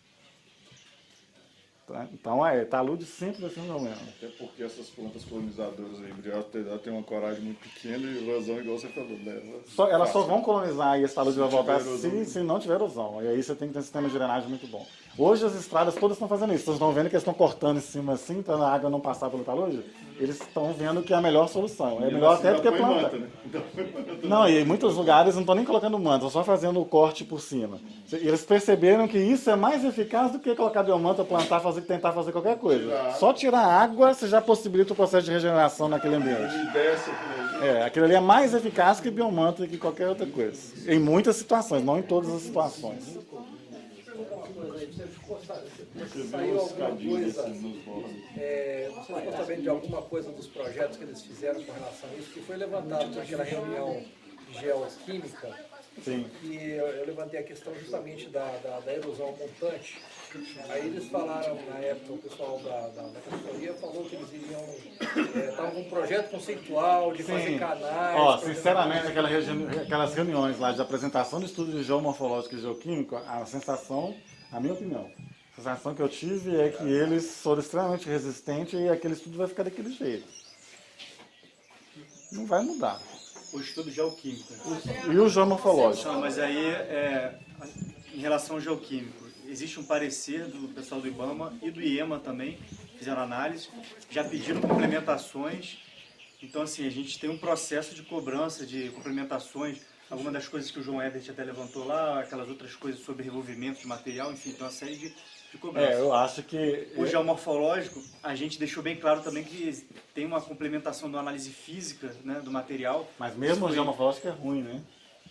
Então, talude sempre vai ser um problema. Até porque essas plantas colonizadoras aí, briófitas, têm uma coragem muito pequena e erosão, igual você falou, né? Elas só vão colonizar e esse talude vai voltar se não tiver erosão. E aí você tem que ter um sistema de drenagem muito bom. Hoje as estradas todas estão fazendo isso. Vocês estão vendo que eles estão cortando em cima assim, para a água não passar pelo talude? Eles estão vendo que é a melhor solução. É melhor até do que plantar. Não, e em muitos lugares não estão nem colocando manta, estão só fazendo o corte por cima. Eles perceberam que isso é mais eficaz do que colocar biomanta, plantar, tentar fazer qualquer coisa. Só tirar água, você já possibilita o processo de regeneração naquele ambiente. Aquilo ali é mais eficaz que biomanta e que qualquer outra coisa. Em muitas situações, não em todas as situações. Saiu alguma coisa, você ficou sabendo de alguma coisa dos projetos que eles fizeram com relação a isso, que foi levantado naquela reunião de geoquímica, Sim. E eu levantei a questão justamente da erosão montante. Aí eles falaram, na época, o pessoal da consultoria falou que eles iriam, estavam com um projeto conceitual de fazer canais. Ó, sinceramente, aquelas reuniões lá de apresentação de estudo de geomorfológico e geoquímico, a sensação, a minha opinião, a sensação que eu tive é que eles foram extremamente resistentes e aquele estudo vai ficar daquele jeito. Não vai mudar. O estudo geoquímico. E o geomorfológico? Não, mas aí, em relação ao geoquímico, existe um parecer do pessoal do IBAMA e do IEMA também, fizeram análise, já pediram complementações. Então, assim, a gente tem um processo de cobrança de complementações, algumas das coisas que o João Ebert até levantou lá, aquelas outras coisas sobre revolvimento de material, enfim, tem uma série de cobranças. Eu acho que... O geomorfológico, a gente deixou bem claro também que tem uma complementação da análise física, né, do material. Mas mesmo o geomorfológico é ruim, né?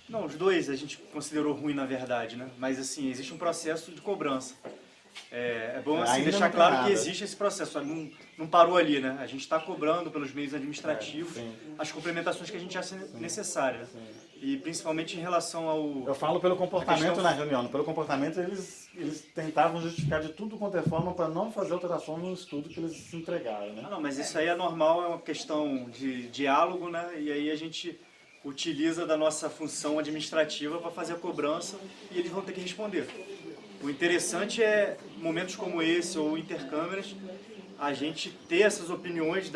Não, os dois a gente considerou ruim na verdade, né? Mas assim, existe um processo de cobrança. É bom assim, deixar claro que existe esse processo, não parou ali, né? A gente está cobrando pelos meios administrativos as complementações que a gente acha necessárias. E principalmente em relação ao... Eu falo pelo comportamento na reunião. Pelo comportamento, eles tentavam justificar de tudo quanto é forma para não fazer alteração no estudo que eles se entregaram, né? Não, mas isso aí é normal, é uma questão de diálogo, né? E aí a gente utiliza da nossa função administrativa para fazer a cobrança e eles vão ter que responder. O interessante é, momentos como esse ou intercâmeras, a gente ter essas opiniões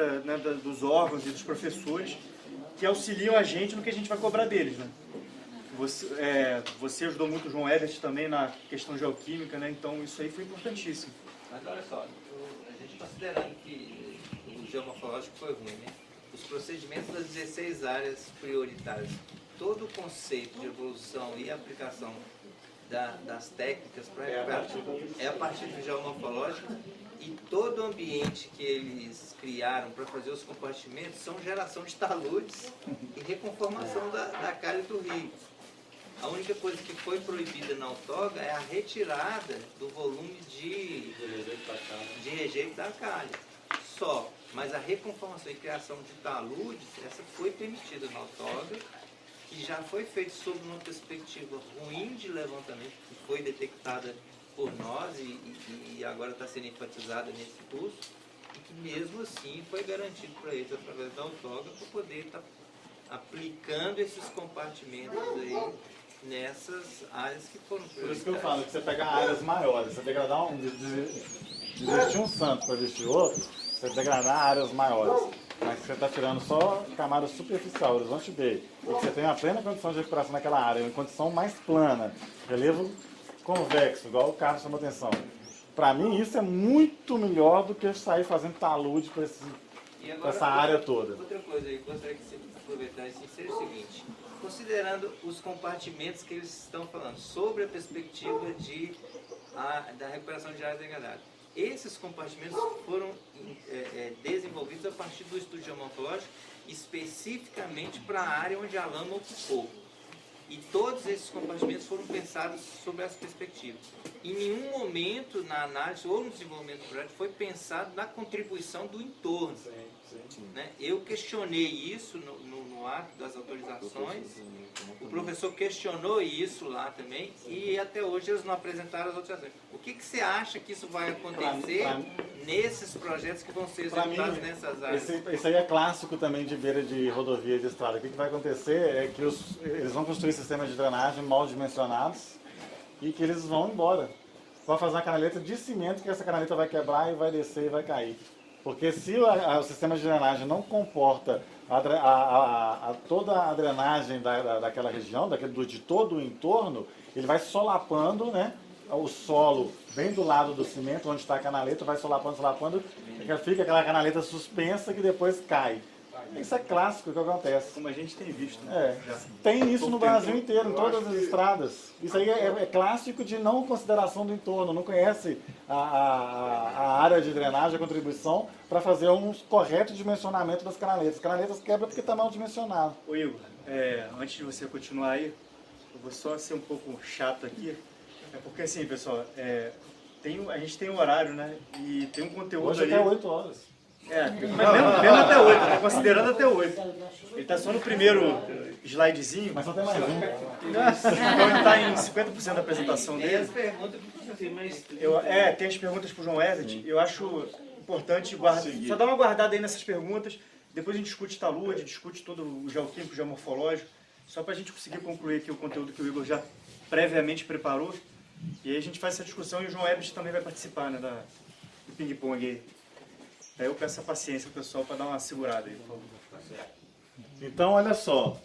dos órgãos e dos professores que auxiliam a gente no que a gente vai cobrar deles, né? Você ajudou muito o João Ebert também na questão geoquímica, né? Então isso aí foi importantíssimo. Mas olha só, a gente considerando que o geomorfológico foi ruim, né? Os procedimentos das 16 áreas prioritárias, todo o conceito de evolução e aplicação das técnicas para é a partir do geomorfológico, e todo o ambiente que eles criaram para fazer os compartimentos são geração de taludes e reconformação da calha do rio. A única coisa que foi proibida na outorga é a retirada do volume de rejeito da calha. Só, mas a reconformação e criação de taludes, essa foi permitida na outorga, que já foi feito sob uma perspectiva ruim de levantamento, que foi detectada por nós e agora está sendo enfatizada nesse curso, e que mesmo assim foi garantido para eles, através da outorga, para poder estar aplicando esses compartimentos aí nessas áreas que foram prioritárias. Por isso que eu falo que você pegar áreas maiores, você degradar vestir um santo para vestir outro, você degradar áreas maiores. Mas você está tirando só camada superficial, horizonte B, e que você tem uma plena condição de recuperação naquela área, uma condição mais plana, relevo convexo, igual o Carlos chamou atenção. Para mim, isso é muito melhor do que sair fazendo talude para essa área toda. Outra coisa aí, gostaria que você aproveitasse seja o seguinte: considerando os compartimentos que eles estão falando, sobre a perspectiva da recuperação de áreas degradadas, esses compartimentos foram desenvolvidos a partir do estudo geomorfológico especificamente para a área onde a lama ocupou. E todos esses compartimentos foram pensados sobre essa perspectiva. Em nenhum momento na análise ou no desenvolvimento do projeto foi pensado na contribuição do entorno. Né? Eu questionei isso no ato das autorizações, o professor questionou isso lá também, e até hoje eles não apresentaram as autorizações. O que você acha que isso vai acontecer nesses projetos que vão ser executados nessas áreas? Isso aí é clássico também de beira de rodovia e de estrada. O que vai acontecer é que eles vão construir sistemas de drenagem mal dimensionados e que eles vão embora. Vai fazer uma canaleta de cimento que essa canaleta vai quebrar e vai descer e vai cair. Porque se o sistema de drenagem não comporta toda a drenagem daquela região, de todo o entorno, ele vai solapando, né, o solo bem do lado do cimento, onde está a canaleta, vai solapando, fica aquela canaleta suspensa que depois cai. Isso é clássico que acontece. Como a gente tem visto. Né? Tem isso no Brasil inteiro, em todas as estradas. Isso aí é clássico de não consideração do entorno, não conhece a área de drenagem, a contribuição, para fazer um correto dimensionamento das canaletas. As canaletas quebram porque está mal dimensionado. Ô Igor, antes de você continuar aí, eu vou só ser um pouco chato aqui. É porque assim, pessoal, a gente tem um horário, né? E tem um conteúdo hoje ali. até 8 horas. Mas mesmo até 8, tá considerando até 8. Ele tá só no primeiro slidezinho. Mas só tem mais um. Então ele tá em 50% da apresentação Tem as dele. perguntas que você mais... Tem as perguntas pro João Wesley. Eu acho importante só dar uma guardada aí nessas perguntas. Depois a gente discute talude, discute todo o geoquímico, o geomorfológico, só para a gente conseguir concluir aqui o conteúdo que o Igor já previamente preparou. E aí a gente faz essa discussão e o João Ebert também vai participar, né, do ping-pong aí. Aí eu peço a paciência pro pessoal para dar uma segurada aí, por favor. Então, olha só.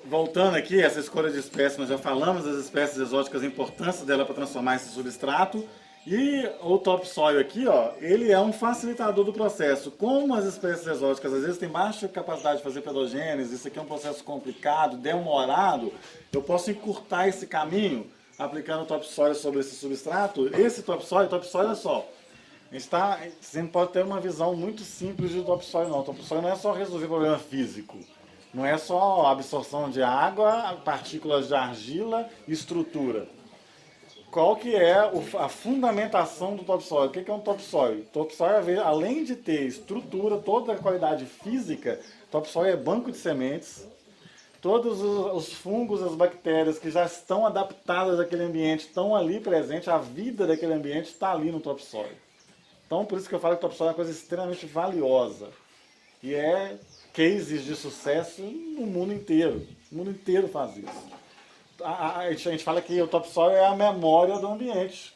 Voltando aqui, essa escolha de espécies, nós já falamos das espécies exóticas, a importância dela para transformar esse substrato. E o topsoil aqui, ó, ele é um facilitador do processo. Como as espécies exóticas às vezes têm baixa capacidade de fazer pedogênese, isso aqui é um processo complicado, demorado, eu posso encurtar esse caminho aplicando o topsoil sobre esse substrato. Esse topsoil, olha só, você não pode ter uma visão muito simples de topsoil não. O topsoil não é só resolver problema físico. Não é só absorção de água, partículas de argila e estrutura. Qual que é a fundamentação do topsoil? O que é um topsoil? Topsoil, além de ter estrutura, toda a qualidade física, topsoil é banco de sementes. Todos os fungos, as bactérias que já estão adaptadas àquele ambiente estão ali presentes, a vida daquele ambiente está ali no topsoil. Então, por isso que eu falo que o topsoil é uma coisa extremamente valiosa. E é cases de sucesso no mundo inteiro. O mundo inteiro faz isso. A gente fala que o topsoil é a memória do ambiente.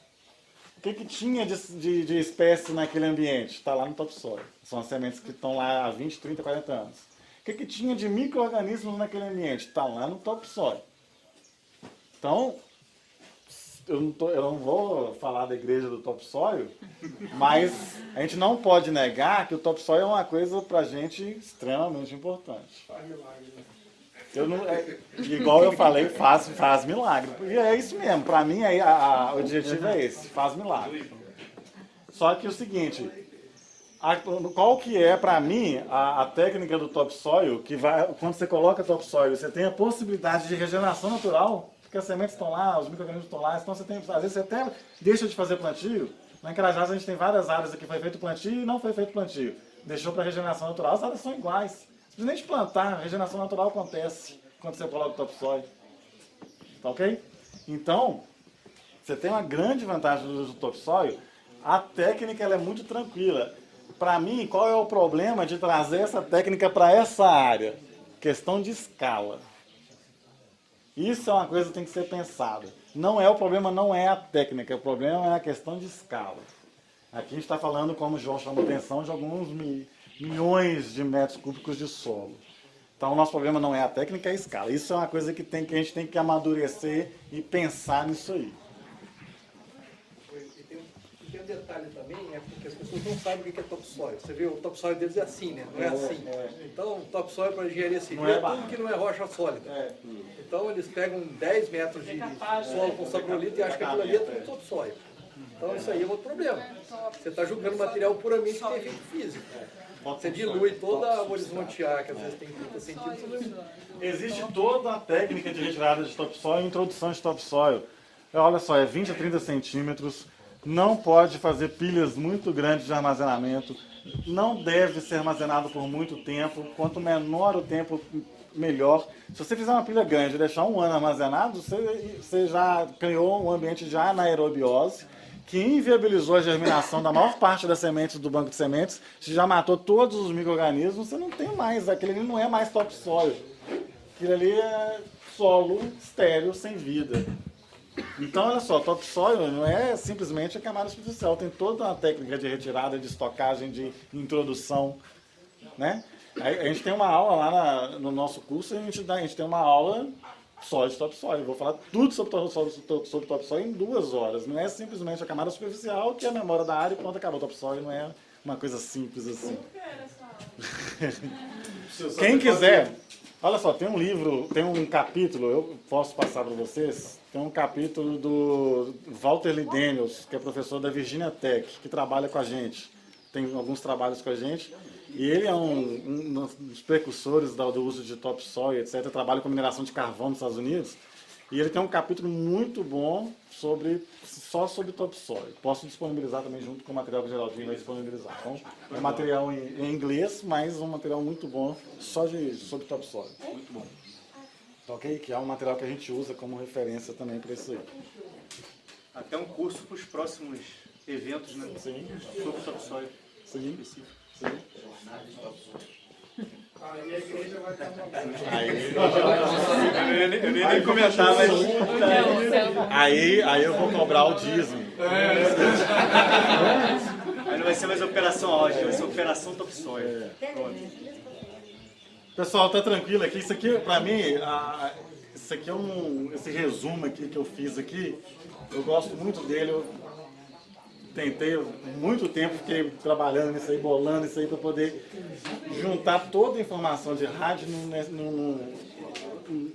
O que tinha de espécie naquele ambiente? Está lá no topsoil. São as sementes que estão lá há 20, 30, 40 anos. O que tinha de micro-organismos naquele ambiente? Está lá no topsoil. Então, eu não vou falar da igreja do topsoil, mas a gente não pode negar que o topsoil é uma coisa para a gente extremamente importante. Igual eu falei, faz milagre. E é isso mesmo, para mim o objetivo é esse, faz milagre. Só que é o seguinte, qual que é para mim a técnica do topsoil, que quando você coloca topsoil, você tem a possibilidade de regeneração natural, porque as sementes estão lá, os micro-organismos estão lá, então às vezes você até deixa de fazer plantio. Na Carajás a gente tem várias áreas aqui que foi feito plantio e não foi feito plantio. Deixou para regeneração natural, as áreas são iguais. Simplesmente plantar, a regeneração natural acontece quando você coloca o topsoil. Tá ok? Então, você tem uma grande vantagem do uso do topsoil. A técnica ela é muito tranquila. Para mim, qual é o problema de trazer essa técnica para essa área? Questão de escala. Isso é uma coisa que tem que ser pensada. O problema não é a técnica, o problema é a questão de escala. Aqui a gente está falando, como o João chamou a atenção, de alguns milhões de metros cúbicos de solo. Então o nosso problema não é a técnica, é a escala. Isso é uma coisa que a gente tem que amadurecer e pensar nisso aí. E tem um detalhe também, porque as pessoas não sabem o que é topsoil. Você vê, o topsoil deles é assim, né? Não é assim. Então, topsoil para engenharia civil é tudo que não é rocha sólida. Então eles pegam 10 metros de solo com saprolito e acham que aquilo ali é tudo topsoil. Então isso aí é outro problema. Você está julgando material puramente que tem efeito físico. Você dilui toda a horizonte A, que às vezes tem 30 centímetros. Existe toda a técnica de retirada de topsoil e introdução de topsoil. Olha só, é 20 a 30 centímetros, não pode fazer pilhas muito grandes de armazenamento, não deve ser armazenado por muito tempo, quanto menor o tempo, melhor. Se você fizer uma pilha grande e deixar um ano armazenado, você já criou um ambiente de anaerobiose, que inviabilizou a germinação da maior parte das sementes do banco de sementes, você já matou todos os micro-organismos, você não tem mais, aquele ali não é mais topsoil. Aquilo ali é solo estéril, sem vida. Então, olha só, topsoil não é simplesmente a camada superficial, tem toda uma técnica de retirada, de estocagem, de introdução, né? A gente tem uma aula lá no nosso curso, a gente tem uma aula só de topsoil. Eu vou falar tudo sobre topsoil em 2 horas. Não é simplesmente a camada superficial, que é a memória da área e pronto, acabou. O topsoil não é uma coisa simples assim. Quem quiser, olha só, tem um livro, tem um capítulo, eu posso passar para vocês, tem um capítulo do Walter Lee Daniels, que é professor da Virginia Tech, que trabalha com a gente, tem alguns trabalhos com a gente, e ele é um dos precursores do uso de topsoil, etc., trabalha com mineração de carvão nos Estados Unidos, E ele tem um capítulo muito bom só sobre topsoil. Posso disponibilizar também junto com o material que o Geraldinho vai disponibilizar. Então, é material em inglês, mas um material muito bom só sobre topsoil. Muito bom. Ok? Que é um material que a gente usa como referência também para isso aí. Até um curso para os próximos eventos, né? Sim. Sobre topsoil. Sim. Específico. Sim. Aí a igreja vai estar Eu nem ia comentar, mas... Aí eu vou cobrar o dízimo. Aí não vai ser mais Operação Auge, vai ser Operação Topsoil. Pessoal, tá tranquilo aqui. Isso aqui, pra mim, isso aqui é esse resumo aqui que eu fiz aqui. Eu gosto muito dele. Eu tentei muito tempo, fiquei trabalhando nisso aí, bolando isso aí para poder juntar toda a informação de rádio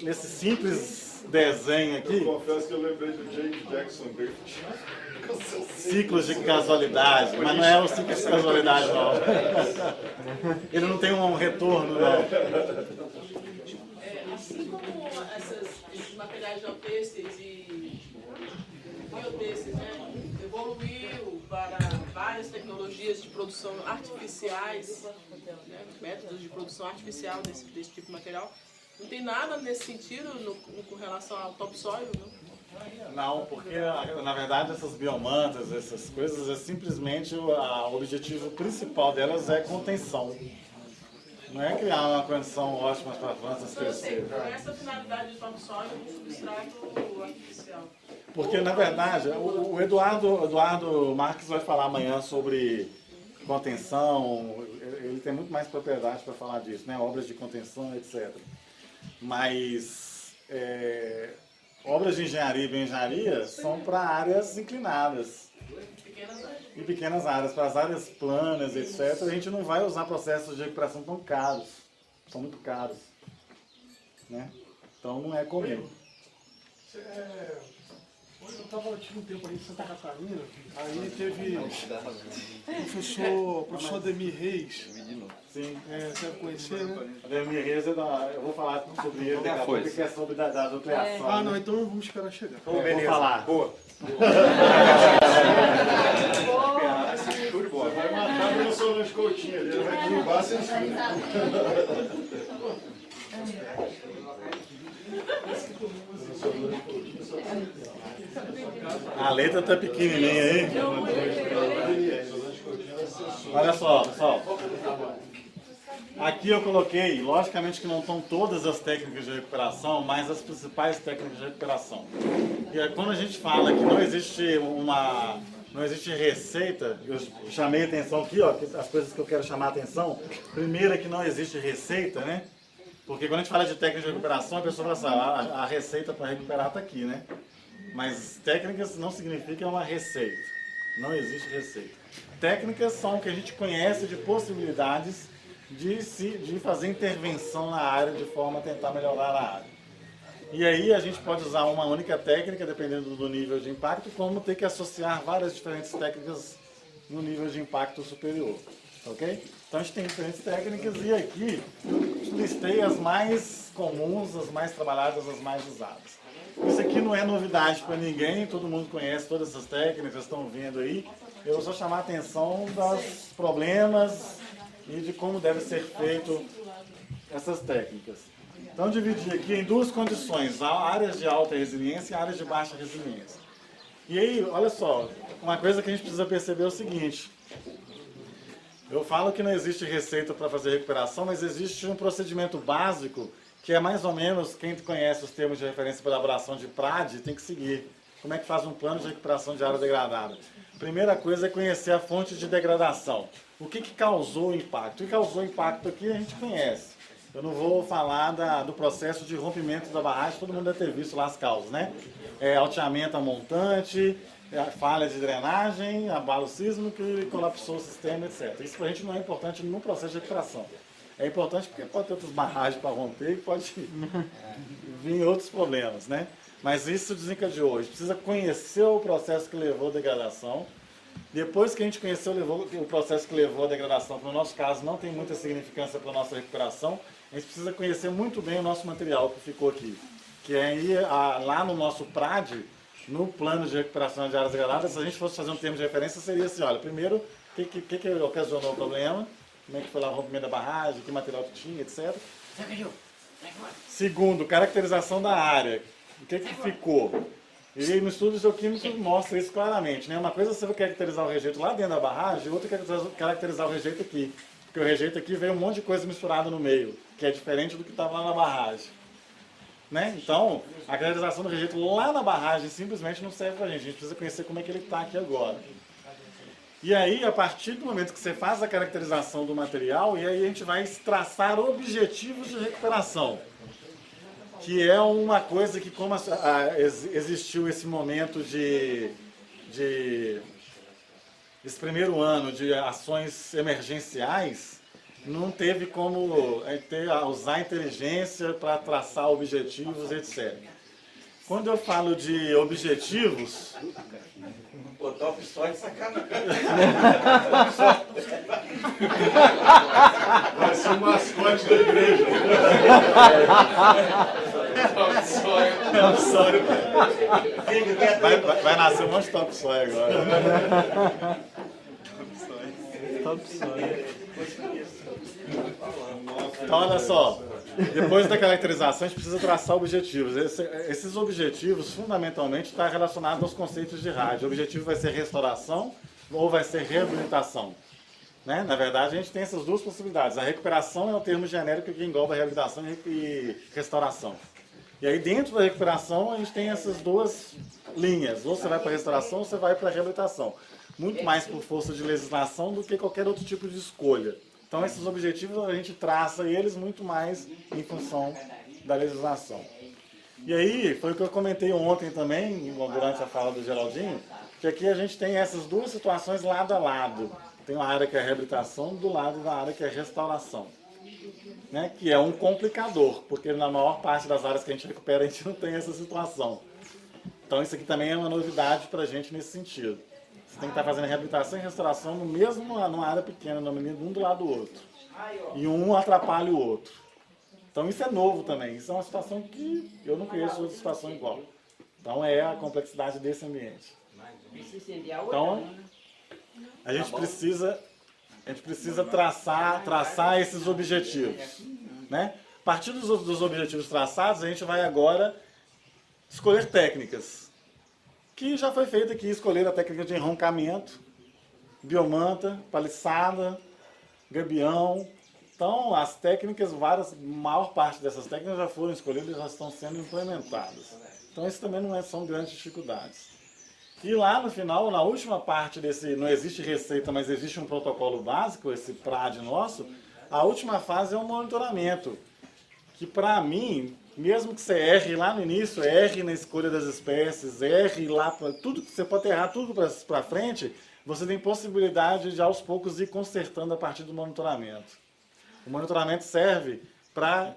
nesse simples desenho aqui. Eu confesso que eu lembrei do James Jackson Griffith. Ciclos de casualidade, mas não é um ciclo de casualidade, não. Ele não tem um retorno, não. Assim como esses materiais geotêxteis e biotêxteis, né, evoluiu para várias tecnologias de produção artificiais, né, métodos de produção artificial desse tipo de material, não tem nada nesse sentido com relação ao topsoil, não? Não, porque na verdade essas biomantas, essas coisas, é simplesmente o objetivo principal delas é contenção. Não é criar uma condição ótima para as plantas crescerem. Com essa finalidade de topsoil, um substrato artificial. Porque na verdade o Eduardo Marques vai falar amanhã sobre contenção, ele tem muito mais propriedade para falar disso, né? Obras de contenção, etc. Mas obras de engenharia e bioengenharia são para áreas inclinadas. Em pequenas áreas. Para as áreas planas, etc., a gente não vai usar processos de recuperação tão caros. São muito caros. Né? Então não é comum. Eu tive um tempo aí em Santa Catarina, aí teve o professor Ademir Reis. Sim. Você deve conhecer, né? Ademir Reis, eu vou falar sobre ele daqui a pouco, porque é sobre da nucleação. Ah, não, então vamos esperar chegar. Vou falar. Boa. Show de bola. Vai matar o professor Luiz Coutinho ali, vai derrubar sem A letra tá pequenininha aí. Olha só, pessoal. Aqui eu coloquei, logicamente que não estão todas as técnicas de recuperação, mas as principais técnicas de recuperação. E quando a gente fala que não existe receita, eu chamei a atenção aqui, ó, as coisas que eu quero chamar a atenção. Primeiro é que não existe receita, né? Porque quando a gente fala de técnica de recuperação, a pessoa fala assim, a receita para recuperar está aqui, né? Mas técnicas não significa uma receita. Não existe receita. Técnicas são o que a gente conhece de possibilidades de fazer intervenção na área de forma a tentar melhorar a área. E aí a gente pode usar uma única técnica, dependendo do nível de impacto, como ter que associar várias diferentes técnicas no nível de impacto superior. Ok? Então a gente tem diferentes técnicas e aqui eu listei as mais comuns, as mais trabalhadas, as mais usadas. Isso aqui não é novidade para ninguém, todo mundo conhece todas essas técnicas, estão vendo aí. Eu vou só chamar a atenção dos problemas e de como deve ser feito essas técnicas. Então dividi aqui em duas condições, áreas de alta resiliência e áreas de baixa resiliência. E aí, olha só, uma coisa que a gente precisa perceber é o seguinte. Eu falo que não existe receita para fazer recuperação, mas existe um procedimento básico que é mais ou menos, quem conhece os termos de referência para elaboração de PRAD tem que seguir. Como é que faz um plano de recuperação de área degradada? Primeira coisa é conhecer a fonte de degradação. O que causou o impacto? O que causou o impacto aqui a gente conhece. Eu não vou falar do processo de rompimento da barragem, todo mundo deve ter visto lá as causas, né? Alteamento a montante, falha de drenagem, abalo sísmico e colapsou o sistema, etc. Isso para a gente não é importante no processo de recuperação. É importante porque pode ter outras barragens para romper e pode vir outros problemas, né? Mas isso desencadeou. A gente precisa conhecer o processo que levou à degradação. Depois que a gente conheceu o processo que levou à degradação, que no nosso caso não tem muita significância para a nossa recuperação, a gente precisa conhecer muito bem o nosso material que ficou aqui. Que aí, lá no nosso PRAD, no plano de recuperação de áreas degradadas, se a gente fosse fazer um termo de referência, seria assim, olha, primeiro, o que ocasionou o problema, como é que foi lá o rompimento da barragem, que material que tinha, etc. Segundo, caracterização da área, o que ficou. E no estudo geoquímico mostra isso claramente, né? Uma coisa é você caracterizar o rejeito lá dentro da barragem, outra é caracterizar o rejeito aqui. Porque o rejeito aqui veio um monte de coisa misturada no meio, que é diferente do que estava lá na barragem. Né? Então, a caracterização do rejeito lá na barragem simplesmente não serve pra gente. A gente precisa conhecer como é que ele está aqui agora. E aí, a partir do momento que você faz a caracterização do material, e aí a gente vai traçar objetivos de recuperação. Que é uma coisa que, como existiu esse momento esse primeiro ano de ações emergenciais, não teve como usar a inteligência para traçar objetivos, etc. Quando eu falo de objetivos... Pô, top só é sacanagem. Vai ser o mascote da igreja. Top soy. Vai nascer um monte de top soy agora. Top soy. Então, olha só. Depois da caracterização, a gente precisa traçar objetivos. Esses objetivos, fundamentalmente, estão relacionados aos conceitos de rádio. O objetivo vai ser restauração ou vai ser reabilitação. Né? Na verdade, a gente tem essas duas possibilidades. A recuperação é o termo genérico que engloba reabilitação e restauração. E aí, dentro da recuperação, a gente tem essas duas linhas. Ou você vai para a restauração ou você vai para a reabilitação. Muito mais por força de legislação do que qualquer outro tipo de escolha. Então, esses objetivos, a gente traça eles muito mais em função da legislação. E aí, foi o que eu comentei ontem também, durante a fala do Geraldinho, que aqui a gente tem essas duas situações lado a lado. Tem uma área que é reabilitação do lado da área que é restauração. Né? Que é um complicador, porque na maior parte das áreas que a gente recupera, a gente não tem essa situação. Então, isso aqui também é uma novidade para a gente nesse sentido. Você tem que estar fazendo reabilitação e restauração numa área pequena, um do lado do outro. E um atrapalha o outro. Então isso é novo também. Isso é uma situação que eu não conheço outra situação igual. Então é a complexidade desse ambiente. Então a gente precisa traçar esses objetivos. Né? A partir dos objetivos traçados, a gente vai agora escolher técnicas. Que já foi feito aqui, escolher a técnica de enroncamento, biomanta, paliçada, gabião. Então, as técnicas, maior parte dessas técnicas já foram escolhidas e já estão sendo implementadas. Então, isso também não são grandes dificuldades. E lá no final, na última parte desse, não existe receita, mas existe um protocolo básico, esse PRAD nosso, a última fase é o monitoramento. Que para mim, mesmo que você erre lá no início, erre na escolha das espécies, erre lá, tudo que você pode errar tudo para frente, você tem possibilidade de aos poucos ir consertando a partir do monitoramento. O monitoramento serve para,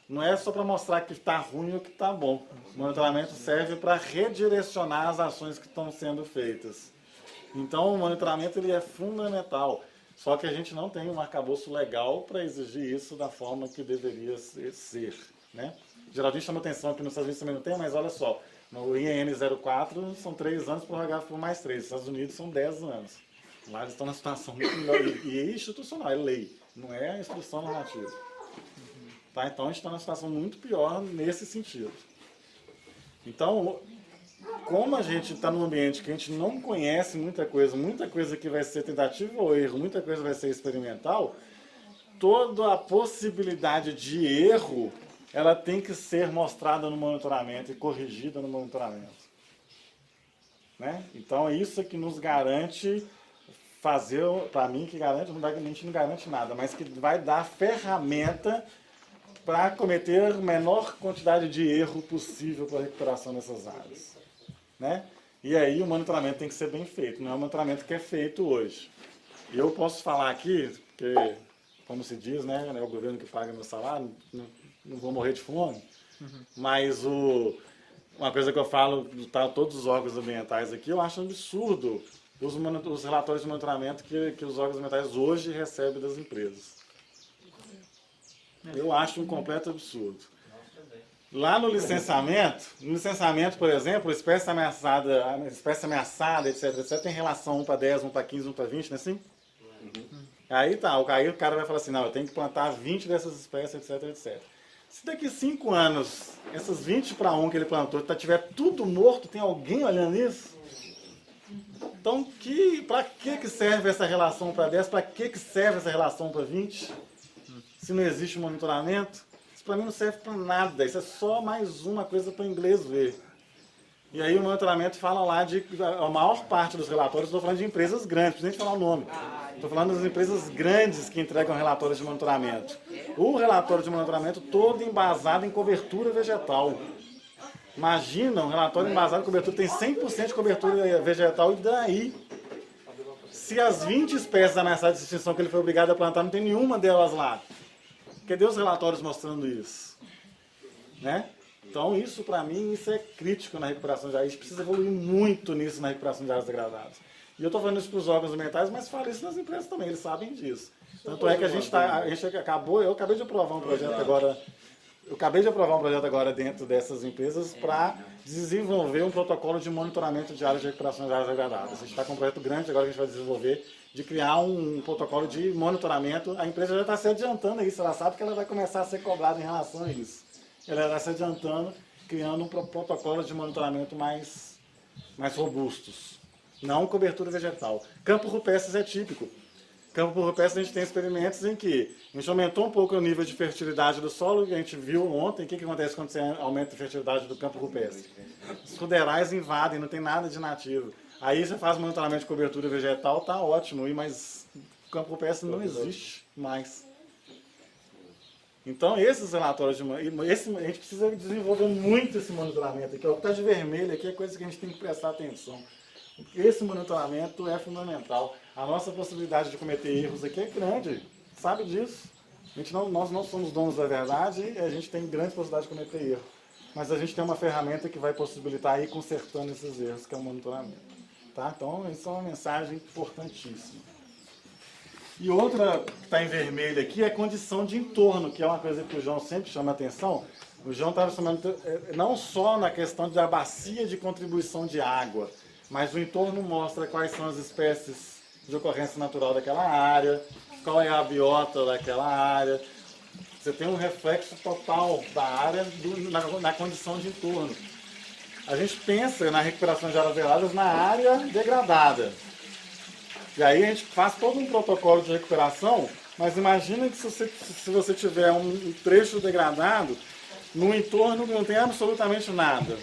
não é só para mostrar que está ruim ou que está bom. O monitoramento serve para redirecionar as ações que estão sendo feitas. Então o monitoramento ele é fundamental. Só que a gente não tem um arcabouço legal para exigir isso da forma que deveria ser. Né? Geraldinho chama atenção que nos Estados Unidos também não tem, mas olha só, no IN 04 são 3 anos prorrogados por mais 3, nos Estados Unidos são 10 anos. Lá eles estão na situação muito melhor, e é institucional, é lei, não é instrução normativa. Tá? Então a gente está numa situação muito pior nesse sentido. Então, como a gente está num ambiente que a gente não conhece muita coisa que vai ser tentativa ou erro, muita coisa vai ser experimental, toda a possibilidade de erro ela tem que ser mostrada no monitoramento e corrigida no monitoramento. Né? Então, é isso que nos garante fazer, para mim, que garante, a gente não garante nada, mas que vai dar ferramenta para cometer a menor quantidade de erro possível para a recuperação dessas áreas. Né? E aí o monitoramento tem que ser bem feito, não é o monitoramento que é feito hoje. E eu posso falar aqui, porque, como se diz, né, é o governo que paga meu salário, não vou morrer de fome, mas uma coisa que eu falo, tá, todos os órgãos ambientais aqui, eu acho um absurdo os relatórios de monitoramento que os órgãos ambientais hoje recebem das empresas. Eu acho um completo absurdo. Lá no licenciamento, por exemplo, espécie ameaçada, etc, tem relação 1 para 10, 1 para 15, 1 para 20, não é assim? Aí o cara vai falar assim, não, eu tenho que plantar 20 dessas espécies, etc. Se daqui 5 anos, essas 20 para 1 que ele plantou, tiver tudo morto, tem alguém olhando isso? Então, para que serve essa relação para 10? Para que serve essa relação para 20? Se não existe monitoramento? Isso para mim não serve para nada. Isso é só mais uma coisa para o inglês ver. E aí o monitoramento fala lá de... A maior parte dos relatórios, estou falando de empresas grandes, não precisa nem falar o nome. Estou falando das empresas grandes que entregam relatórios de monitoramento. O relatório de monitoramento todo embasado em cobertura vegetal. Imagina, um relatório embasado em cobertura, tem 100% de cobertura vegetal, e daí? Se as 20 espécies ameaçadas de extinção que ele foi obrigado a plantar, não tem nenhuma delas lá. Cadê os relatórios mostrando isso? Né? Então, isso para mim, isso é crítico na recuperação de áreas. A gente precisa evoluir muito nisso na recuperação de áreas degradadas. E eu estou falando isso para os órgãos ambientais, mas falo isso nas empresas também, eles sabem disso. Tanto é que eu acabei de aprovar um projeto agora... dentro dessas empresas para desenvolver um protocolo de monitoramento de áreas de recuperação de áreas degradadas. A gente está com um projeto grande agora que a gente vai desenvolver de criar um protocolo de monitoramento. A empresa já está se adiantando a isso, ela sabe que ela vai começar a ser cobrada em relação a isso. Ela está se adiantando, criando um protocolo de monitoramento mais robustos. Não cobertura vegetal. Campo rupestres é típico. Campo rupestre a gente tem experimentos em que a gente aumentou um pouco o nível de fertilidade do solo, que a gente viu ontem. O que acontece quando você aumenta a fertilidade do campo rupestre? Os ruderais invadem, não tem nada de nativo. Aí você faz monitoramento de cobertura vegetal, tá ótimo, mas o campo rupestre não existe mais. Então esses relatórios, a gente precisa desenvolver muito esse monitoramento aqui. O que está de vermelho aqui é coisa que a gente tem que prestar atenção. Esse monitoramento é fundamental. A nossa possibilidade de cometer erros aqui é grande, sabe disso? Nós não somos donos da verdade e a gente tem grande possibilidade de cometer erro. Mas a gente tem uma ferramenta que vai possibilitar ir consertando esses erros, que é o monitoramento. Tá? Então, isso é uma mensagem importantíssima. E outra que está em vermelho aqui é a condição de entorno, que é uma coisa que o João sempre chama a atenção. O João estava chamando não só na questão da bacia de contribuição de água, mas o entorno mostra quais são as espécies de ocorrência natural daquela área, qual é a biota daquela área. Você tem um reflexo total da área na condição de entorno. A gente pensa na recuperação de áreas degradadas na área degradada. E aí a gente faz todo um protocolo de recuperação, mas imagina que se você tiver um trecho degradado, no entorno não tem absolutamente nada.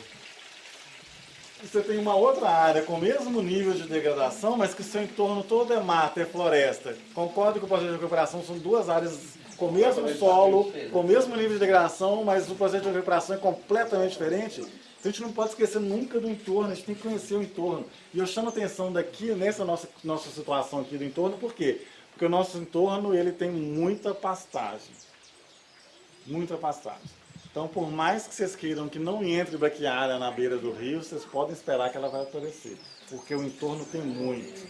Você tem uma outra área com o mesmo nível de degradação, mas que o seu entorno todo é mata, é floresta. Concordo que o projeto de recuperação são duas áreas com o mesmo solo, com o mesmo nível de degradação, mas o projeto de recuperação é completamente diferente. Então a gente não pode esquecer nunca do entorno, a gente tem que conhecer o entorno. E eu chamo a atenção daqui, nessa nossa situação aqui do entorno, por quê? Porque o nosso entorno ele tem muita pastagem. Muita pastagem. Então, por mais que vocês queiram que não entre braquiária na beira do rio, vocês podem esperar que ela vai aparecer, porque o entorno tem muito.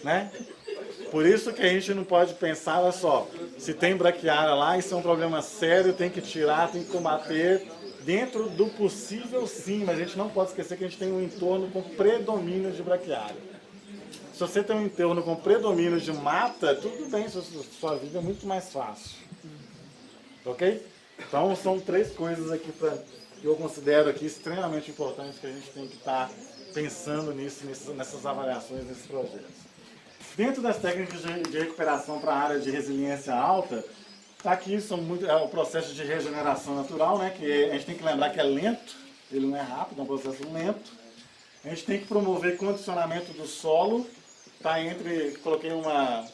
Né? Por isso que a gente não pode pensar, olha só, se tem braquiária lá, isso é um problema sério, tem que tirar, tem que combater, dentro do possível sim, mas a gente não pode esquecer que a gente tem um entorno com predomínio de braquiária. Se você tem um entorno com predomínio de mata, tudo bem, sua vida é muito mais fácil. Ok? Então, são três coisas aqui que eu considero aqui extremamente importantes que a gente tem que estar pensando nessas avaliações, nesses projetos. Dentro das técnicas de recuperação para a área de resiliência alta, está aqui o processo de regeneração natural, né, que a gente tem que lembrar que é lento, ele não é rápido, é um processo lento. A gente tem que promover condicionamento do solo, coloquei uma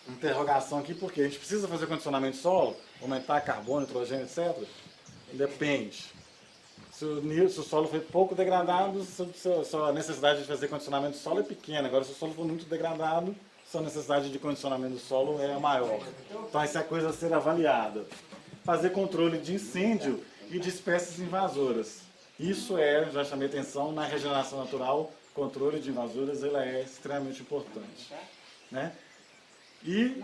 interrogação aqui, porque a gente precisa fazer condicionamento do solo, aumentar carbono, nitrogênio, etc. Depende. Se o solo foi pouco degradado, sua necessidade de fazer condicionamento do solo é pequena. Agora, se o solo for muito degradado, sua necessidade de condicionamento do solo é maior. Então, essa é a coisa a ser avaliada. Fazer controle de incêndio e de espécies invasoras. Isso já chamei atenção, na regeneração natural, controle de invasoras, ele é extremamente importante. Né? E,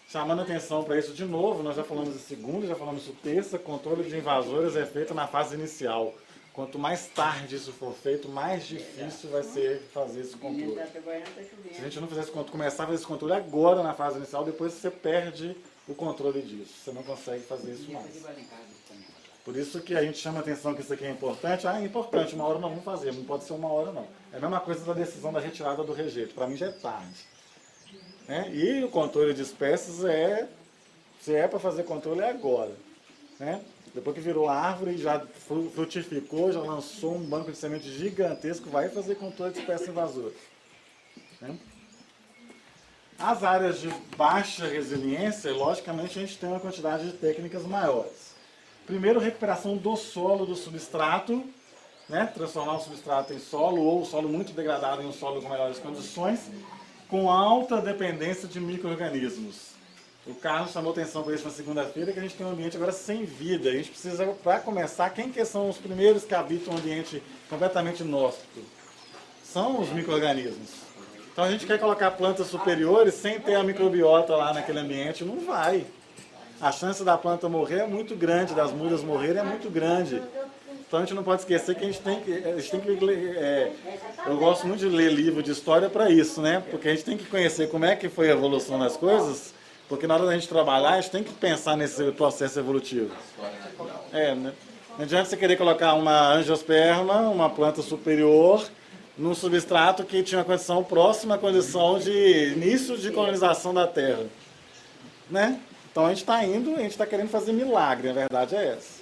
chamando a atenção para isso de novo, nós já falamos em segunda, já falamos em terça, controle de invasores é feito na fase inicial. Quanto mais tarde isso for feito, mais difícil vai ser fazer esse controle. Se a gente não fizer esse controle, começar a fazer esse controle agora na fase inicial, depois você perde o controle disso. Você não consegue fazer isso mais. Por isso que a gente chama a atenção que isso aqui é importante. Ah, é importante, uma hora nós vamos fazer, não pode ser uma hora não. É a mesma coisa da decisão da retirada do rejeito. Para mim já é tarde. E o controle de espécies se é para fazer controle é agora. Depois que virou árvore, já frutificou, já lançou um banco de sementes gigantesco, vai fazer controle de espécies invasoras. As áreas de baixa resiliência, logicamente, a gente tem uma quantidade de técnicas maiores. Primeiro, recuperação do solo, do substrato, transformar o substrato em solo, ou o solo muito degradado em um solo com melhores condições, com alta dependência de micro-organismos. O Carlos chamou atenção para isso na segunda-feira, que a gente tem um ambiente agora sem vida. A gente precisa, para começar, quem que são os primeiros que habitam um ambiente completamente inóspito? São os micro-organismos. Então a gente quer colocar plantas superiores sem ter a microbiota lá naquele ambiente, não vai. A chance da planta morrer é muito grande, das mudas morrerem é muito grande. Então a gente não pode esquecer que a gente tem que ler, eu gosto muito de ler livro de história para isso, Porque a gente tem que conhecer como é que foi a evolução das coisas, porque na hora da gente trabalhar, a gente tem que pensar nesse processo evolutivo. Não adianta você querer colocar uma angiosperma, uma planta superior, num substrato que tinha uma condição próxima à condição de início de colonização da Terra. Então a gente está querendo fazer milagre, a verdade é essa.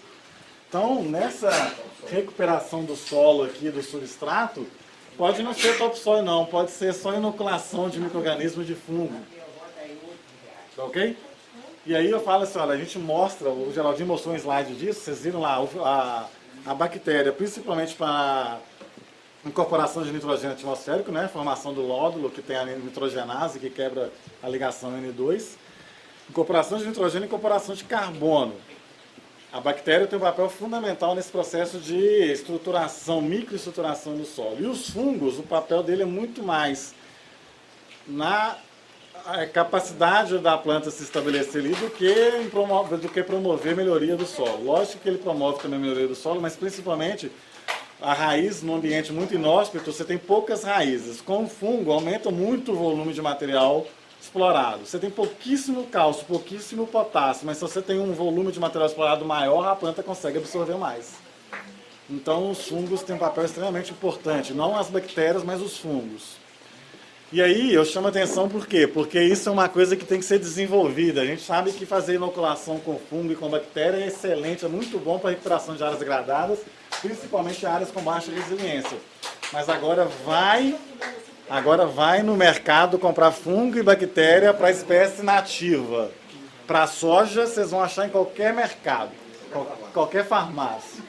Então, nessa recuperação do solo aqui, do substrato, pode não ser topsoil não, pode ser só inoculação de micro-organismos de fungo. Tá ok? E aí eu falo assim, olha, a gente mostra, o Geraldinho mostrou um slide disso, vocês viram lá, a bactéria, principalmente para incorporação de nitrogênio atmosférico, formação do nódulo, que tem a nitrogenase, que quebra a ligação N2, incorporação de nitrogênio e incorporação de carbono. A bactéria tem um papel fundamental nesse processo de estruturação, microestruturação do solo. E os fungos, o papel dele é muito mais na capacidade da planta se estabelecer ali do que promover melhoria do solo. Lógico que ele promove também a melhoria do solo, mas principalmente a raiz, num ambiente muito inóspito, você tem poucas raízes. Com o fungo, aumenta muito o volume de material explorado. Você tem pouquíssimo cálcio, pouquíssimo potássio, mas se você tem um volume de material explorado maior, a planta consegue absorver mais. Então os fungos têm um papel extremamente importante, não as bactérias, mas os fungos. E aí eu chamo a atenção por quê? Porque isso é uma coisa que tem que ser desenvolvida. A gente sabe que fazer inoculação com fungo e com bactéria é excelente, é muito bom para a recuperação de áreas degradadas, principalmente áreas com baixa resiliência. Mas agora vai no mercado comprar fungo e bactéria para espécie nativa. Para soja, vocês vão achar em qualquer mercado, qualquer farmácia.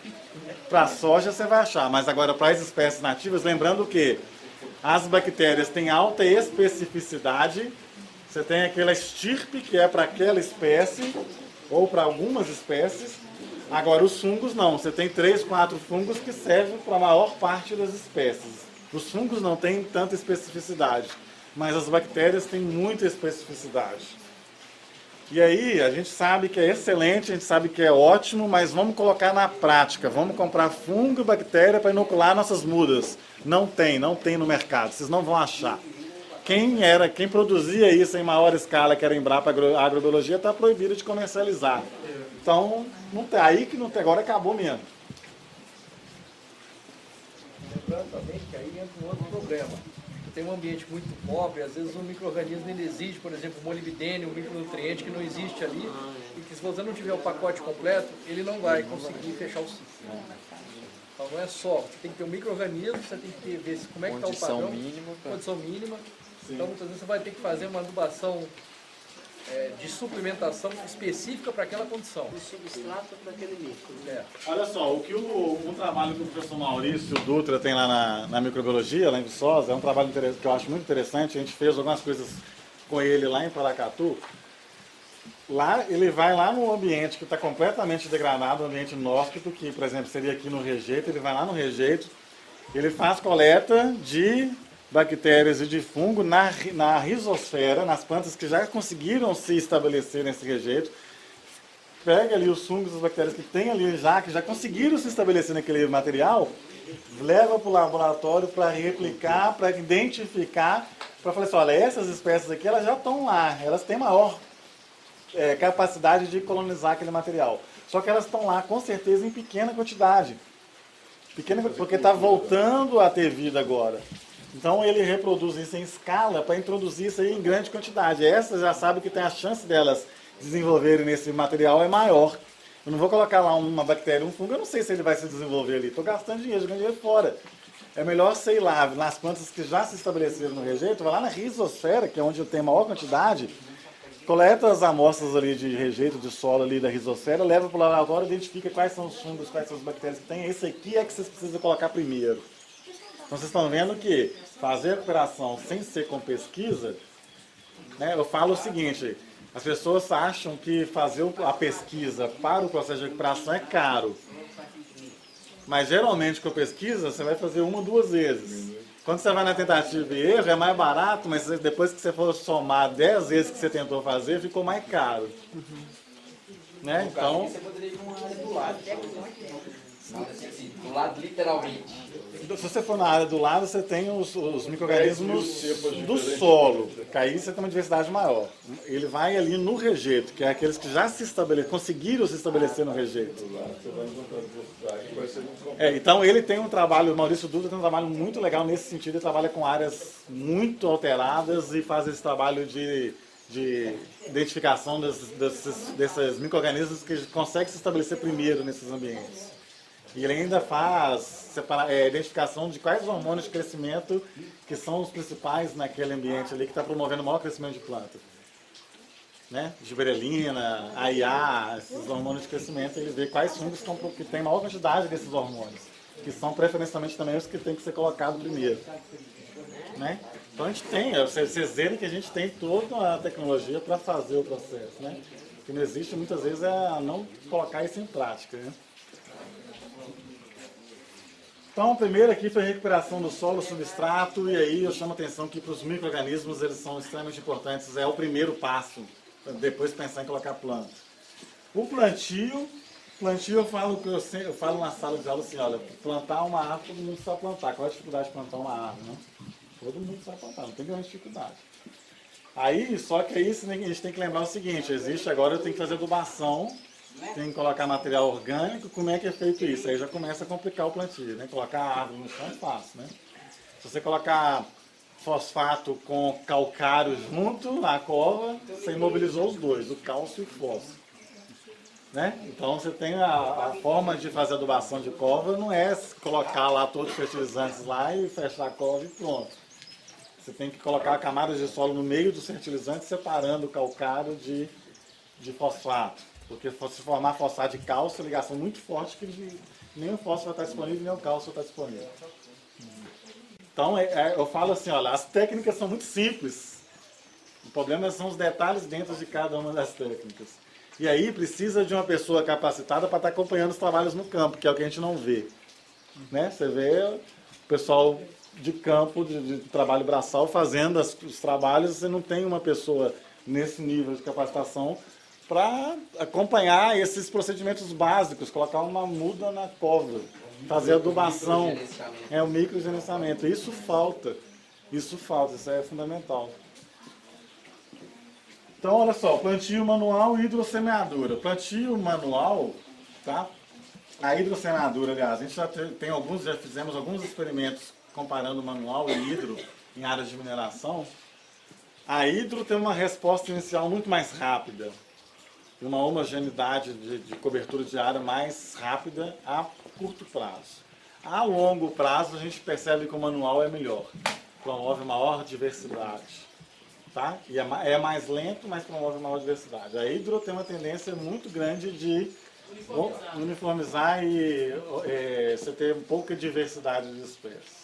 Para soja você vai achar, mas agora para as espécies nativas, lembrando que as bactérias têm alta especificidade, você tem aquela estirpe que é para aquela espécie, ou para algumas espécies. Agora os fungos não, você tem 3, 4 fungos que servem para a maior parte das espécies. Os fungos não têm tanta especificidade, mas as bactérias têm muita especificidade. E aí, a gente sabe que é excelente, a gente sabe que é ótimo, mas vamos colocar na prática. Vamos comprar fungo e bactéria para inocular nossas mudas. Não tem no mercado, vocês não vão achar. Quem produzia isso em maior escala, que era a Embrapa Agrobiologia, está proibido de comercializar. Então, não tem, aí que não tem, agora acabou mesmo. Lembrando também que aí entra um outro problema. Tem um ambiente muito pobre, às vezes um micro-organismo ele exige, por exemplo, molibdênio, um micronutriente que não existe ali, e que se você não tiver o pacote completo, ele não vai conseguir fechar o ciclo. Então não é só, você tem que ter um micro-organismo, você tem que ver como é que está o padrão, condição mínima. Então muitas vezes você vai ter que fazer uma adubação de suplementação específica para aquela condição. O substrato para aquele micro. Olha só, o trabalho que o professor Maurício Dutra tem lá na microbiologia, lá em Viçosa, é um trabalho que eu acho muito interessante. A gente fez algumas coisas com ele lá em Paracatu. Lá, ele vai lá no ambiente que está completamente degradado, um ambiente inóspito, que, por exemplo, seria aqui no rejeito, ele vai lá no rejeito, ele faz coleta de bactérias e de fungo na rizosfera, nas plantas que já conseguiram se estabelecer nesse rejeito. Pega ali os fungos, as bactérias que tem ali já, que já conseguiram se estabelecer naquele material, leva para o laboratório para replicar, para identificar, para falar assim, olha, essas espécies aqui, elas já estão lá, elas têm maior capacidade de colonizar aquele material. Só que elas estão lá, com certeza, em pequena quantidade. Porque está voltando a ter vida agora. Então ele reproduz isso em escala para introduzir isso aí em grande quantidade. Essas já sabem que tem a chance delas desenvolverem nesse material é maior. Eu não vou colocar lá uma bactéria, um fungo, eu não sei se ele vai se desenvolver ali. Estou gastando dinheiro, jogando dinheiro fora. É melhor, sei lá, nas plantas que já se estabeleceram no rejeito, vai lá na rizosfera, que é onde tem maior quantidade, coleta as amostras ali de rejeito de solo ali da rizosfera, leva para o laboratório, identifica quais são os fungos, quais são as bactérias que tem. Esse aqui é que vocês precisam colocar primeiro. Então vocês estão vendo que fazer a recuperação sem ser com pesquisa, né, eu falo o seguinte, as pessoas acham que fazer a pesquisa para o processo de recuperação é caro. Mas geralmente com a pesquisa você vai fazer uma ou duas vezes. Quando você vai na tentativa e erro é mais barato, mas depois que você for somar 10 vezes que você tentou fazer, ficou mais caro. Né? Então, você poderia ir numa área do lado. Do lado literalmente. Se você for na área do lado, você tem os micro-organismos do solo, que aí você tem uma diversidade maior. Ele vai ali no rejeito, que é aqueles que já se estabeleceram, conseguiram se estabelecer no rejeito. Então ele tem um trabalho, o Maurício Dutra tem um trabalho muito legal nesse sentido, ele trabalha com áreas muito alteradas e faz esse trabalho de identificação desses micro-organismos que conseguem se estabelecer primeiro nesses ambientes. E ele ainda faz identificação de quais hormônios de crescimento que são os principais naquele ambiente ali que está promovendo o maior crescimento de planta. Né? Giberelina, AIA, esses hormônios de crescimento, ele vê quais fungos que têm maior quantidade desses hormônios, que são preferencialmente também os que tem que ser colocados primeiro. Né? Então a gente tem, vocês verem que a gente tem toda a tecnologia para fazer o processo. Né? O que não existe muitas vezes é não colocar isso em prática. Né? Então, primeiro aqui foi a recuperação do solo, substrato, e aí eu chamo a atenção que para os micro-organismos eles são extremamente importantes, é o primeiro passo, depois pensar em colocar planta. O plantio eu falo na sala de aula assim, olha, plantar uma árvore, todo mundo sabe plantar. Qual é a dificuldade de plantar uma árvore? Né? Todo mundo sabe plantar, não tem grande dificuldade. Aí, só que aí a gente tem que lembrar o seguinte, agora eu tenho que fazer adubação, tem que colocar material orgânico, como é que é feito isso? Aí já começa a complicar o plantio, né? Colocar árvore no chão é fácil, né? Se você colocar fosfato com calcário junto na cova, você imobilizou os dois, o cálcio e o fósforo. Né? Então você tem a forma de fazer adubação de cova, não é colocar lá todos os fertilizantes lá e fechar a cova e pronto. Você tem que colocar camadas de solo no meio dos fertilizantes, separando o calcário de fosfato. Porque se formar fosfato de cálcio, a ligação muito forte que nem o fósforo vai estar disponível, nem o cálcio vai estar disponível. Então, eu falo assim, olha, as técnicas são muito simples. O problema são os detalhes dentro de cada uma das técnicas. E aí precisa de uma pessoa capacitada para estar acompanhando os trabalhos no campo, que é o que a gente não vê. Né? Você vê o pessoal de campo, de trabalho braçal, fazendo os trabalhos, você não tem uma pessoa nesse nível de capacitação para acompanhar esses procedimentos básicos, colocar uma muda na cova, fazer adubação, o microgerenciamento. Isso falta, isso é fundamental. Então, olha só, plantio manual e hidrossemeadura. Plantio manual, tá? A hidrossemeadura, aliás, a gente já fizemos alguns experimentos comparando manual e hidro em áreas de mineração. A hidro tem uma resposta inicial muito mais rápida, uma homogeneidade de cobertura de área mais rápida a curto prazo. A longo prazo, a gente percebe que o manual é melhor, promove maior diversidade. Tá? E é mais lento, mas promove maior diversidade. A hidro tem uma tendência muito grande de uniformizar e você ter pouca diversidade de espécies.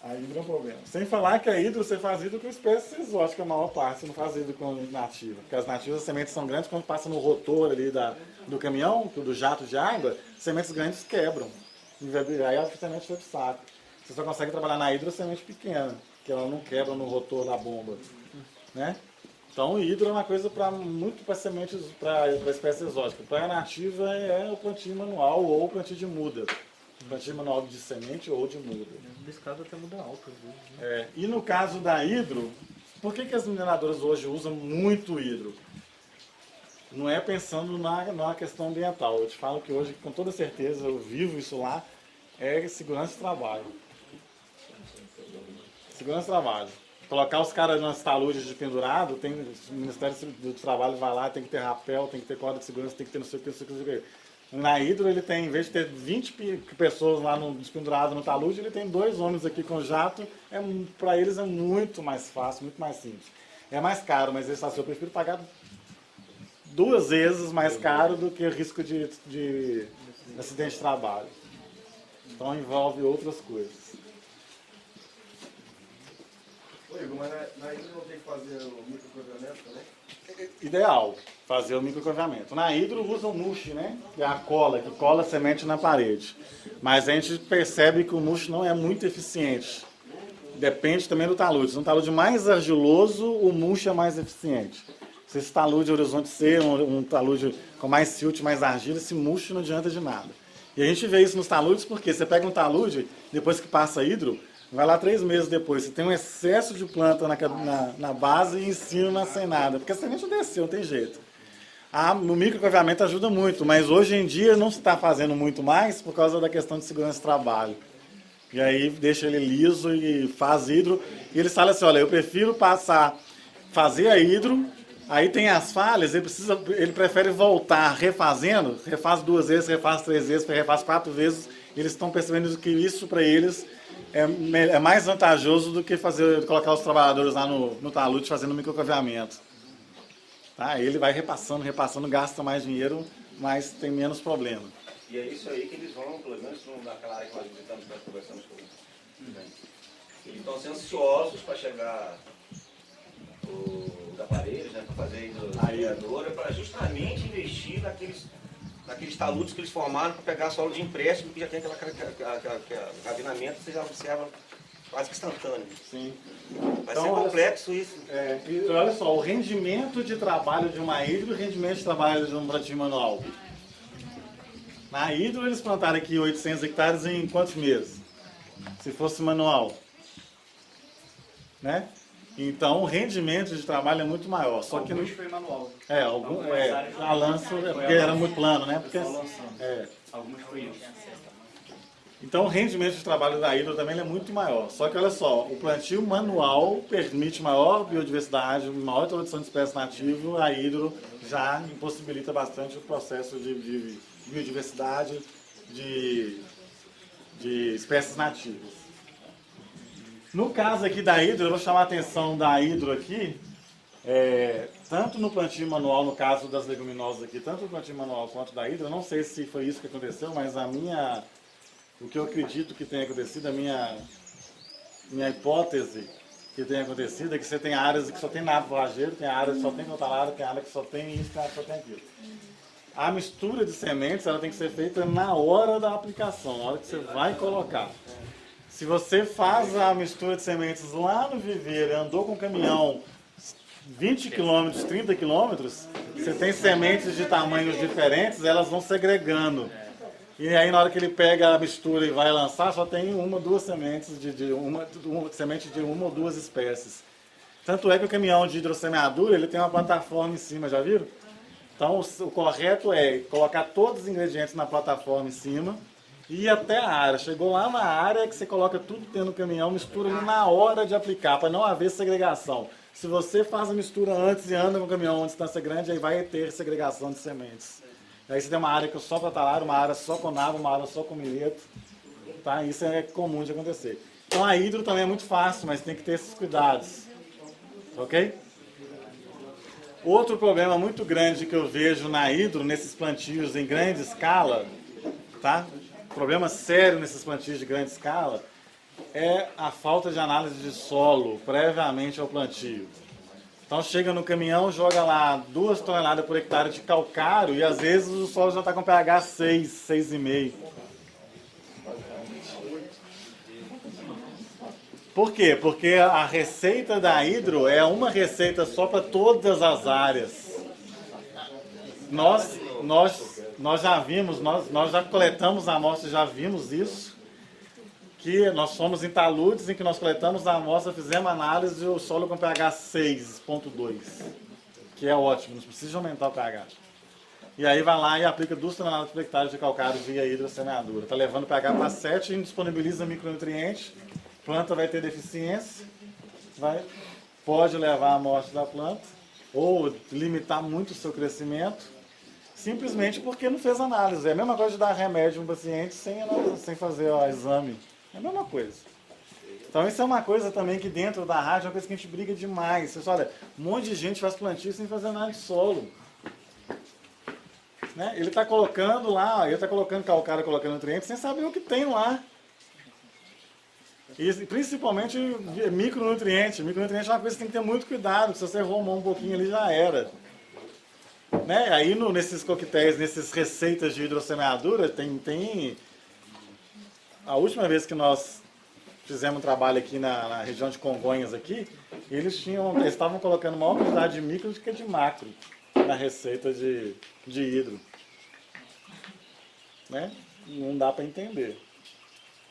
A hidro é um problema. Sem falar que a hidro, você faz hidro com espécies exóticas, a maior parte, você não faz hidro com nativa. Porque as nativas, as sementes são grandes, quando passa no rotor ali do caminhão, do jato de água, sementes grandes quebram. E aí a semente foi de saco. Você só consegue trabalhar na hidro semente pequena, que ela não quebra no rotor da bomba, né? Então, o hidro é uma coisa muito para sementes, para espécie exótica. Para nativa é o plantio manual ou o plantio de muda. Plantio manual de semente ou de muda. Nesse caso até muda alta, né? E no caso da hidro, por que as mineradoras hoje usam muito hidro? Não é pensando na questão ambiental. Eu te falo que hoje, com toda certeza, eu vivo isso lá, é segurança de trabalho. Segurança de trabalho. Colocar os caras nas taludes de pendurado, o Ministério do Trabalho vai lá, tem que ter rapel, tem que ter corda de segurança, tem que ter não sei o que. Na hidro ele tem, em vez de ter 20 pessoas lá pendurado no talude, ele tem 2 homens aqui com jato. Para eles é muito mais fácil, muito mais simples. É mais caro, mas eles falam assim, eu prefiro pagar 2 vezes mais caro do que o risco de acidente de trabalho. Então envolve outras coisas. Ô Igor, mas na hidro não tem que fazer o microcaveamento também? Ideal, fazer o microcaveamento. Na hidro usa o mush, né? Que é a cola, que cola a semente na parede. Mas a gente percebe que o mush não é muito eficiente. Depende também do talude. Se um talude mais argiloso, o mush é mais eficiente. Se esse talude horizonte C, um talude com mais silt, mais argila, esse mush não adianta de nada. E a gente vê isso nos taludes porque você pega um talude, depois que passa hidro, vai lá 3 meses depois, você tem um excesso de planta na base e em cima não sem nada, porque a semente não desceu, não tem jeito. O microcaveamento ajuda muito, mas hoje em dia não se está fazendo muito mais por causa da questão de segurança de trabalho. E aí deixa ele liso e faz hidro, e eles falam assim, olha, eu prefiro fazer a hidro, aí tem as falhas, ele prefere voltar refazendo, refaz 2 vezes, refaz 3 vezes, refaz 4 vezes, eles estão percebendo que isso para eles é mais vantajoso do que colocar os trabalhadores lá no talude fazendo microcaveamento. Tá? Ele vai repassando, gasta mais dinheiro, mas tem menos problema. E é isso aí que eles vão, pelo menos naquela área que nós visitamos, nós conversamos com eles. Eles estão sendo ansiosos para chegar os aparelhos, né, para fazer a hidradora, para justamente investir naqueles taludes que eles formaram para pegar solo de empréstimo, que já tem aquele ravinamento, você já observa quase que instantâneo. Sim. Vai ser complexo isso. E olha só, o rendimento de trabalho de uma hidro e o rendimento de trabalho de um plantio manual. Na hidro eles plantaram aqui 800 hectares em quantos meses? Se fosse manual. Né? Então o rendimento de trabalho é muito maior. Só que não foi manual. A lança porque era muito plano, né? Porque, algumas foi isso. Então o rendimento de trabalho da hidro também é muito maior. Só que olha só, o plantio manual permite maior biodiversidade, maior introdução de espécies nativas, a hidro já impossibilita bastante o processo de biodiversidade de espécies nativas. No caso aqui da hidro, eu vou chamar a atenção da hidro aqui, tanto no plantio manual, no caso das leguminosas aqui, tanto no plantio manual quanto da hidro, eu não sei se foi isso que aconteceu, mas o que eu acredito que tenha acontecido, a minha hipótese que tenha acontecido é que você tem áreas que só tem nabo forrageiro, tem áreas que só tem cotalado, tem áreas que só tem isso, tem áreas que só tem aquilo. A mistura de sementes ela tem que ser feita na hora da aplicação, na hora que você vai colocar. Se você faz a mistura de sementes lá no viveiro e andou com o caminhão 20 km, 30 km, você tem sementes de tamanhos diferentes, elas vão segregando. E aí na hora que ele pega a mistura e vai lançar, só tem 1 ou 2 sementes, semente de 1 ou 2 espécies. Tanto é que o caminhão de hidrossemeadura ele tem uma plataforma em cima, já viram? Então o correto é colocar todos os ingredientes na plataforma em cima e ir até a área. Chegou lá na área que você coloca tudo dentro do caminhão, mistura ali na hora de aplicar, para não haver segregação. Se você faz a mistura antes e anda com o caminhão a uma distância grande, aí vai ter segregação de sementes. Aí você tem uma área que só para talar, uma área só com nabo, uma área só com milheto. Tá? Isso é comum de acontecer. Então a hidro também é muito fácil, mas tem que ter esses cuidados. Ok? Outro problema muito grande que eu vejo na hidro, nesses plantios em grande escala, tá? Problema sério nesses plantios de grande escala, é a falta de análise de solo previamente ao plantio. Então chega no caminhão, joga lá 2 toneladas por hectare de calcário e às vezes o solo já está com pH 6, 6,5. Por quê? Porque a receita da hidro é uma receita só para todas as áreas. Nós já vimos, nós já coletamos a amostra, já vimos isso, que nós fomos em taludes em que nós coletamos a amostra, fizemos análise e o solo com pH 6,2, que é ótimo, não precisa aumentar o pH. E aí vai lá e aplica 2 toneladas por hectare de calcário via hidrossemeadura. Está levando o pH para 7 e disponibiliza micronutrientes. A planta vai ter deficiência, pode levar à morte da planta, ou limitar muito o seu crescimento, simplesmente porque não fez análise. É a mesma coisa de dar remédio a um paciente sem fazer o exame. É a mesma coisa. Então isso é uma coisa também que dentro da rádio é uma coisa que a gente briga demais. Você olha, um monte de gente faz plantio sem fazer análise de solo. Né? Ele está colocando lá, ele está colocando calcário, colocando nutrientes sem saber o que tem lá. E principalmente micronutriente. Micronutriente é uma coisa que tem que ter muito cuidado, se você arrumar um pouquinho ali já era. Né? Aí nesses coquetéis, nessas receitas de hidrossemeadura, tem... A última vez que nós fizemos um trabalho aqui na região de Congonhas, aqui, eles estavam colocando maior quantidade de micro do que de macro na receita de hidro. Né? Não dá para entender.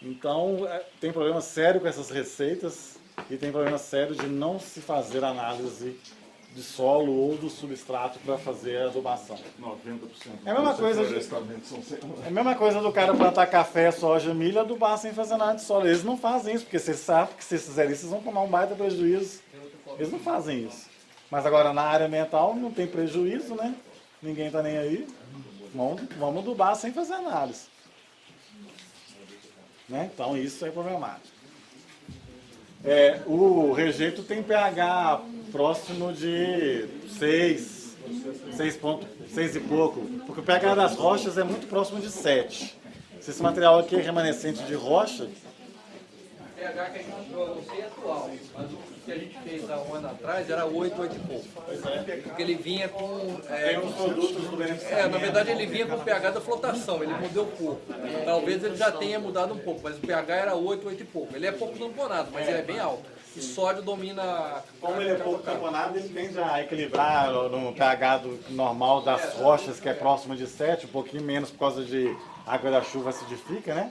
Então, tem problema sério com essas receitas e tem problema sério de não se fazer análise de solo ou do substrato para fazer a adubação. 90%. É a mesma coisa do cara plantar café, soja, milho e adubar sem fazer nada de solo. Eles não fazem isso, porque vocês sabem que se eles fizerem isso, eles vão tomar um baita prejuízo. Eles não fazem isso. Mas agora na área ambiental não tem prejuízo, né? Ninguém está nem aí. Vamos adubar sem fazer análise. Né? Então isso é problemático. O rejeito tem pH próximo de 6 e pouco, porque o pH das rochas é muito próximo de 7. Se esse material aqui é remanescente de rocha... O pH que a gente usou, não sei atual, mas o que a gente fez há um ano atrás era 8 e pouco. Porque ele vinha com... tem uns produtos do beneficiamento. Na verdade ele vinha com o pH da flotação, ele mudou pouco. Talvez ele já tenha mudado um pouco, mas o pH era 8 e pouco. Ele é pouco tamponado, mas ele é bem alto. E sódio domina... Como ele é pouco tamponado, ele tende a equilibrar no pH normal das rochas, que é próximo de 7, um pouquinho menos por causa de água da chuva acidifica, né?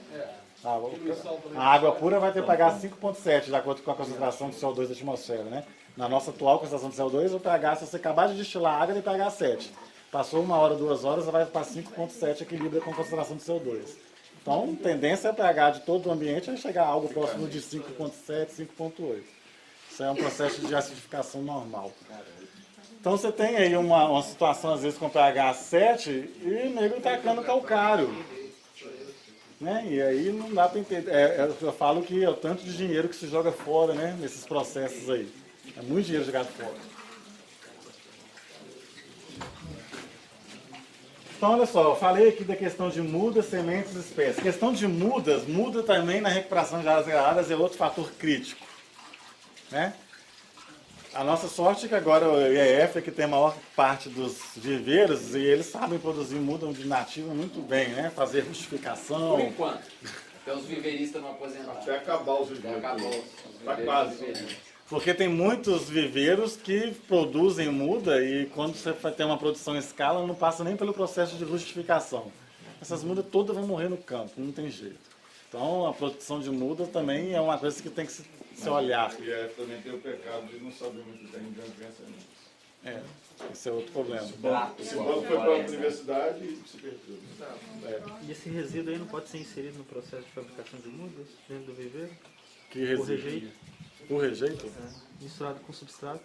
A água pura vai ter pH 5,7, de acordo com a concentração de CO2 da atmosfera, né? Na nossa atual concentração de CO2, o pH, se você acabar de destilar água, tem pH 7. Passou 1 hora, 2 horas, vai para 5,7, equilibra com a concentração de CO2. Então, a tendência é o pH de todo o ambiente é chegar a algo próximo de 5,7, 5,8. Isso é um processo de acidificação normal. Então, você tem aí uma situação, às vezes, com pH 7 e o nego tacando calcário. Né? E aí não dá para entender. Eu falo que é o tanto de dinheiro que se joga fora, né? Nesses processos aí. É muito dinheiro jogado fora. Então, olha só, eu falei aqui da questão de mudas, sementes e espécies. A questão de muda também na recuperação de áreas degradadas é outro fator crítico. Né? A nossa sorte é que agora o IEF é que tem a maior parte dos viveiros e eles sabem produzir muda de nativa muito bem, né? Fazer rustificação. Por enquanto. Tem os viveiristas não aposentados. Até acabar os viveiros. Tá quase. Porque tem muitos viveiros que produzem muda e quando você tem uma produção em escala não passa nem pelo processo de rustificação. Essas mudas todas vão morrer no campo, não tem jeito. Então a produção de muda também é uma coisa que tem que se olhar. E também tem o pecado de não saber muito bem de onde vem essa muda. Esse é outro problema. Esse banco foi para a universidade e se perdeu. E esse resíduo aí não pode ser inserido no processo de fabricação de mudas dentro do viveiro? Que resíduo? O rejeito? O rejeito? Misturado com substrato?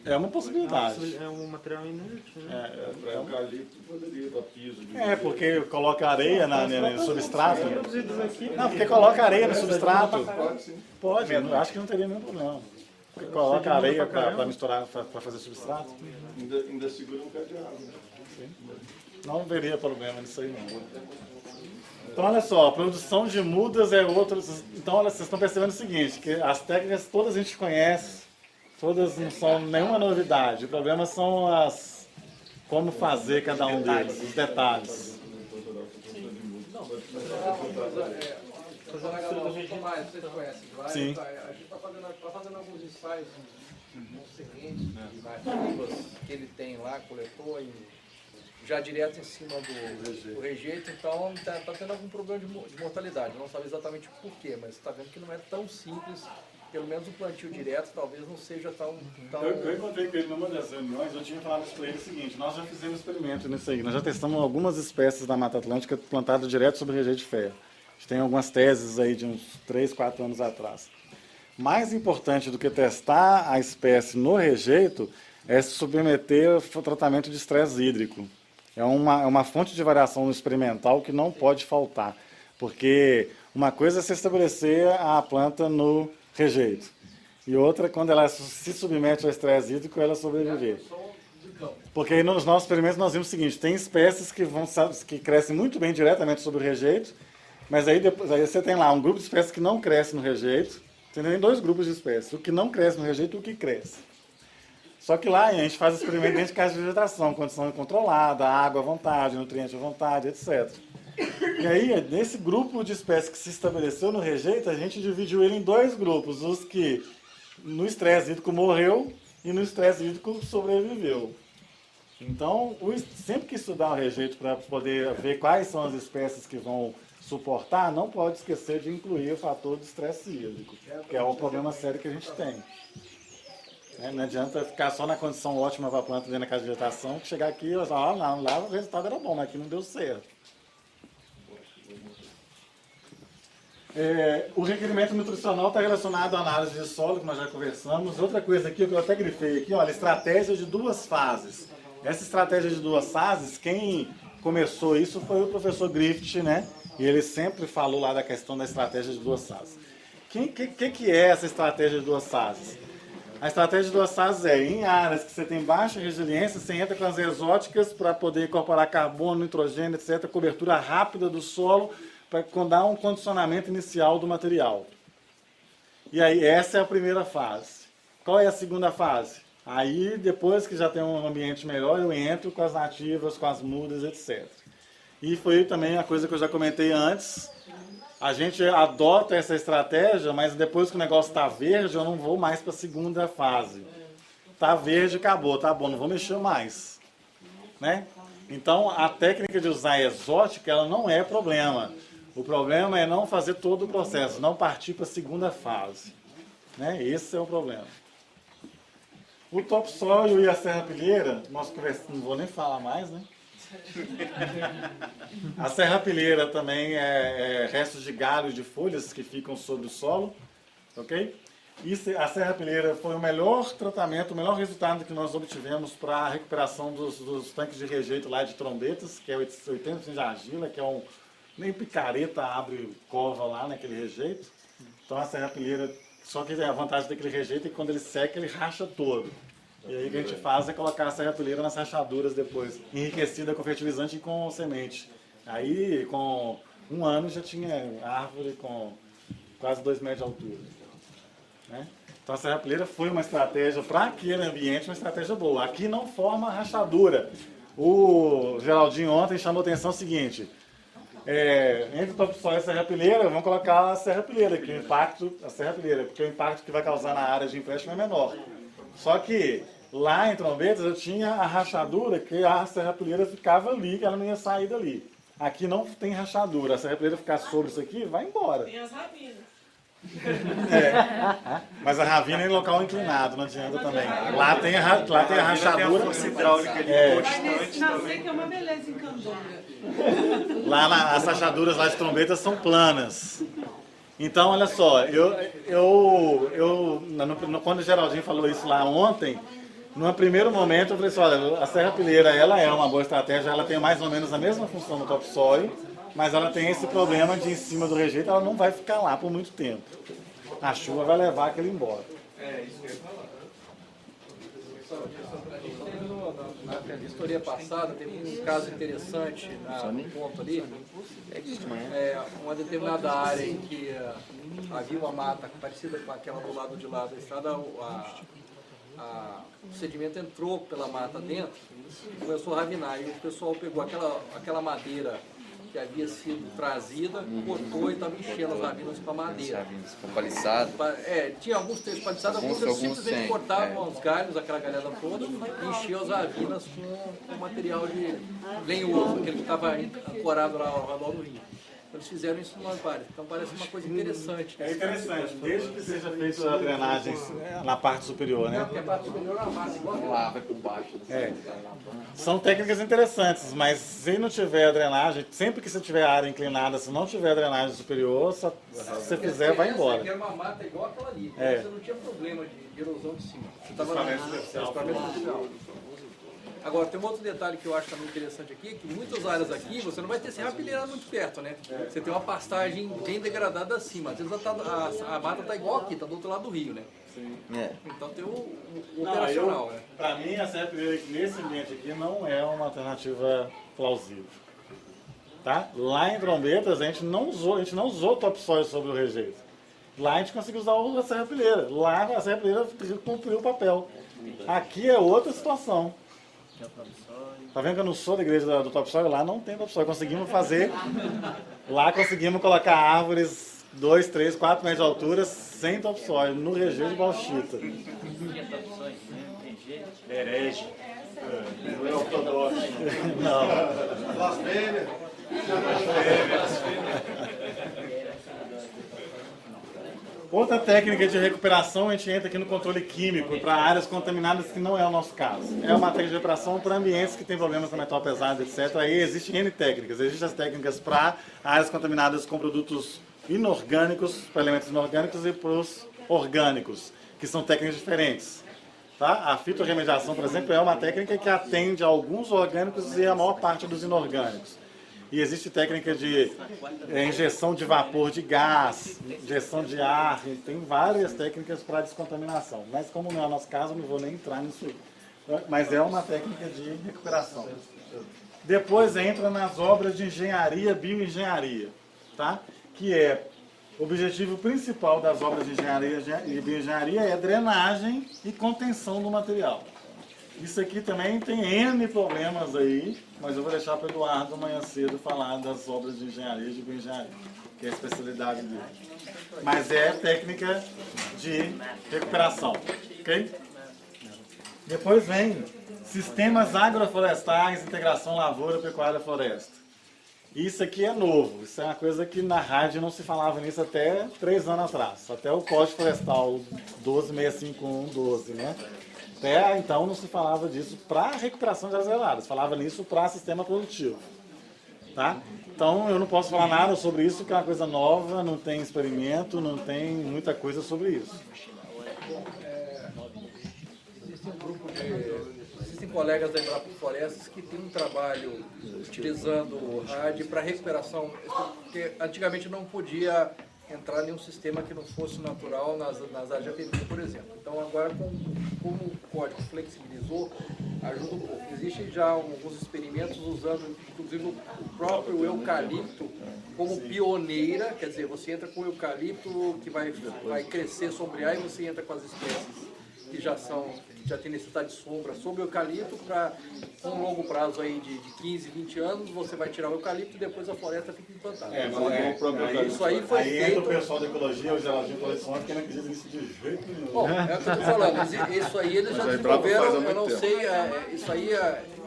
É uma possibilidade. É um material inerte, né? Eucalipto poderia dar piso. Porque coloca areia no substrato. Não, porque coloca areia no substrato. Pode, acho que não teria nenhum problema. Porque coloca areia para misturar, para fazer substrato. Ainda segura um pé de água. Não veria problema nisso aí, não. Então, olha só, a produção de mudas é outra. Então, olha, vocês estão percebendo o seguinte, que as técnicas todas a gente conhece, todas não são nenhuma novidade. O problema são como fazer cada um deles, os detalhes. fazer uma Legal, mistura do Tomás, vocês conhecem lá? Sim. A gente está fazendo alguns ensaios com sementes de nativas que ele tem lá, coletou já direto em cima do rejeito, então está tendo algum problema de mortalidade. Não sabe exatamente por quê, mas está vendo que não é tão simples. Pelo menos o plantio direto talvez não seja tão... Eu encontrei com ele numa das reuniões, eu tinha falado para ele o seguinte: nós já fizemos experimento nisso aí, nós já testamos algumas espécies da Mata Atlântica plantadas direto sobre rejeito de ferro. A gente tem algumas teses aí de uns 3, 4 anos atrás. Mais importante do que testar a espécie no rejeito é submeter ao tratamento de estresse hídrico. É uma fonte de variação no experimental que não pode faltar, porque uma coisa é se estabelecer a planta no rejeito, e outra, quando ela se submete ao estresse hídrico, ela sobreviver. Porque aí nos nossos experimentos nós vimos o seguinte: tem espécies que crescem muito bem diretamente sobre o rejeito, mas aí você tem lá um grupo de espécies que não cresce no rejeito, você tem 2 grupos de espécies, o que não cresce no rejeito e o que cresce. Só que lá a gente faz experimento dentro de casa de vegetação, condição controlada, água à vontade, nutriente à vontade, etc. E aí, nesse grupo de espécies que se estabeleceu no rejeito, a gente dividiu ele em 2 grupos: os que no estresse hídrico morreu e no estresse hídrico sobreviveu. Então, sempre que estudar o rejeito para poder ver quais são as espécies que vão suportar, não pode esquecer de incluir o fator de estresse hídrico, que é um problema sério que a gente tem. Não adianta ficar só na condição ótima para a planta dentro da casa de vegetação, que chegar aqui e falar: não, lá o resultado era bom, mas aqui não deu certo. O requerimento nutricional está relacionado à análise de solo, que nós já conversamos. Outra coisa aqui, que eu até grifei aqui, olha, estratégia de 2 fases. Essa estratégia de 2 fases, quem começou isso foi o professor Griffith, né? E ele sempre falou lá da questão da estratégia de 2 fases. Que é essa estratégia de 2 fases? A estratégia de 2 fases é: em áreas que você tem baixa resiliência, você entra com as exóticas para poder incorporar carbono, nitrogênio, etc., cobertura rápida do solo, para dar um condicionamento inicial do material. E aí, essa é a primeira fase. Qual é a segunda fase? Aí, depois que já tem um ambiente melhor, eu entro com as nativas, com as mudas, etc. E foi também a coisa que eu já comentei antes. A gente adota essa estratégia, mas depois que o negócio está verde, eu não vou mais para a segunda fase. Está verde, acabou, tá bom, não vou mexer mais. Né? Então, a técnica de usar exótica, ela não é problema. O problema é não fazer todo o processo, não partir para a segunda fase. Né? Esse é o problema. O topsoil e a serrapilheira, nós não vou nem falar mais, né? A serrapilheira também é restos de galho de folhas que ficam sobre o solo, ok? E a serrapilheira foi o melhor tratamento, o melhor resultado que nós obtivemos para a recuperação dos tanques de rejeito lá de Trombetas, que é 80% de argila, que é nem picareta abre cova lá naquele rejeito. Então a serrapilheira, só que a vantagem daquele rejeito é que quando ele seca, ele racha todo. E aí o que a gente faz é colocar a serrapilheira nas rachaduras depois, enriquecida com fertilizante e com semente. Aí, com 1 ano, já tinha árvore com quase 2 metros de altura. Né? Então a serrapilheira foi uma estratégia para aquele ambiente, uma estratégia boa. Aqui não forma rachadura. O Geraldinho ontem chamou a atenção o seguinte: entre o topsoil e a serrapilheira, vamos colocar a serrapilheira, que o impacto, porque o impacto que vai causar na área de empréstimo é menor. Só que lá em Trombetas eu tinha a rachadura, que a serrapilheira ficava ali, que ela não ia sair dali. Aqui não tem rachadura, a serrapilheira ficar sobre isso aqui, vai embora. Tem as ravinas. Mas a ravina é em local inclinado, não adianta também. Lá tem a rachadura. Tem a força hidráulica ali constante Não, também. sei que é uma beleza em Candonga. Lá as rachaduras lá de Trombetas são planas. Então, olha só, quando o Geraldinho falou isso lá ontem, no primeiro momento eu falei assim: olha, a serrapilheira ela é uma boa estratégia, ela tem mais ou menos a mesma função no topsoil, mas ela tem esse problema de em cima do rejeito, ela não vai ficar lá por muito tempo. A chuva vai levar aquele embora. Isso que eu ia falar. Na vistoria passada, teve um caso interessante no ponto ali. Uma determinada área em que havia uma mata parecida com aquela do lado de lá da estrada, o sedimento entrou pela mata dentro e começou a ravinar. E o pessoal pegou aquela madeira que havia sido trazida, cortou e estava enchendo as ravinas com a madeira. Com paliçado. Tinha alguns trechos paliçados, alguns eles simplesmente cortavam os galhos, aquela galhada toda, e enchiam as ravinas com material de lenhoso, aquele que estava ancorado lá ao redor do rio. Eles fizeram isso no Lampário. Então parece uma coisa interessante. É interessante, desde que seja feita a drenagem na parte superior, né? Porque a parte superior é uma massa igual Lá, vai por baixo. São técnicas interessantes, mas se não tiver a drenagem, sempre que você tiver a área inclinada, se não tiver a drenagem superior, se você fizer, vai embora. Era uma mata igual aquela ali. É. Você não tinha problema de erosão de cima. Você estava Superficial. Agora, tem um outro detalhe que eu acho também interessante aqui, que muitas áreas aqui, você não vai ter serrapilheira muito perto, né? Você tem uma pastagem bem degradada acima. Às vezes a mata está igual aqui, está do outro lado do rio, né? Sim. Então tem o operacional, né? Para mim, a serrapilheira nesse ambiente aqui não é uma alternativa plausível. Tá? Lá em Trombetas, a gente não usou topsoil sobre o rejeito. Lá a gente conseguiu usar a serrapilheira. Lá a serrapilheira cumpriu o papel. Aqui é outra situação. Tá vendo que eu não sou da igreja do topsoil? Lá não tem topsoil. Conseguimos fazer. Lá conseguimos colocar árvores 2, 3, 4 metros de altura sem topsoil, no rejeito de bauxita. Herege. Não é ortodoxo. Não. Blasfêmia. Outra técnica de recuperação, a gente entra aqui no controle químico para áreas contaminadas, que não é o nosso caso. É uma técnica de recuperação para ambientes que têm problemas com metal pesado, etc. Aí existem N técnicas. Existem as técnicas para áreas contaminadas com produtos inorgânicos, para elementos inorgânicos, e para os orgânicos, que são técnicas diferentes. Tá? A fitorremediação, por exemplo, é uma técnica que atende a alguns orgânicos e a maior parte dos inorgânicos. E existe técnica de injeção de vapor de gás, injeção de ar, tem várias técnicas para descontaminação. Mas como não é o nosso caso, eu não vou nem entrar nisso. Mas é uma técnica de recuperação. Depois entra nas obras de engenharia, bioengenharia, tá? Que é o objetivo principal das obras de engenharia e bioengenharia é drenagem e contenção do material. Isso aqui também tem N problemas aí, mas eu vou deixar para o Eduardo amanhã cedo falar das obras de engenharia e de bioengenharia, que é a especialidade dele. Mas é técnica de recuperação, ok? Depois vem sistemas agroflorestais, integração lavoura, pecuária, floresta. Isso aqui é novo, isso é uma coisa que na rádio não se falava nisso até 3 anos atrás, até o Código Florestal 1265112, né? Até então não se falava disso para recuperação de áreas zeladas, falava nisso para sistema produtivo. Tá? Então eu não posso falar nada sobre isso, que é uma coisa nova, não tem experimento, não tem muita coisa sobre isso. Existe um grupo existem colegas da Embrapa Florestas que tem um trabalho utilizando o rádio para recuperação, porque antigamente não podia entrar nenhum sistema que não fosse natural nas áreas de APP, por exemplo. Então agora, como o código flexibilizou, ajuda um pouco. Existem já alguns experimentos usando, inclusive, o próprio eucalipto como pioneira, quer dizer, você entra com o eucalipto que vai crescer, sombrear, e você entra com as espécies que já tem necessidade de sombra sob o eucalipto, para um longo prazo aí de 15, 20 anos, você vai tirar o eucalipto e depois a floresta fica implantada. Isso aí foi feito... Aí entra o pessoal da ecologia, o Geraldinho Coleção, que não acredita nisso de jeito nenhum. Bom, é o que eu estou falando, isso aí eles já desenvolveram, eu não sei, isso aí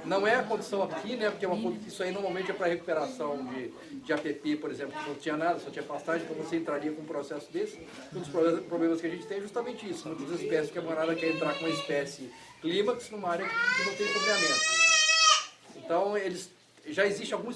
não é a condição aqui, né, porque isso aí normalmente é para recuperação de APP, por exemplo, que não tinha nada, só tinha pastagem, então você entraria com um processo desse. Um dos problemas que a gente tem é justamente isso, muitas espécies que a manada quer entrar com uma espécie clímax numa área que não tem sombreamento. Então, já existe alguma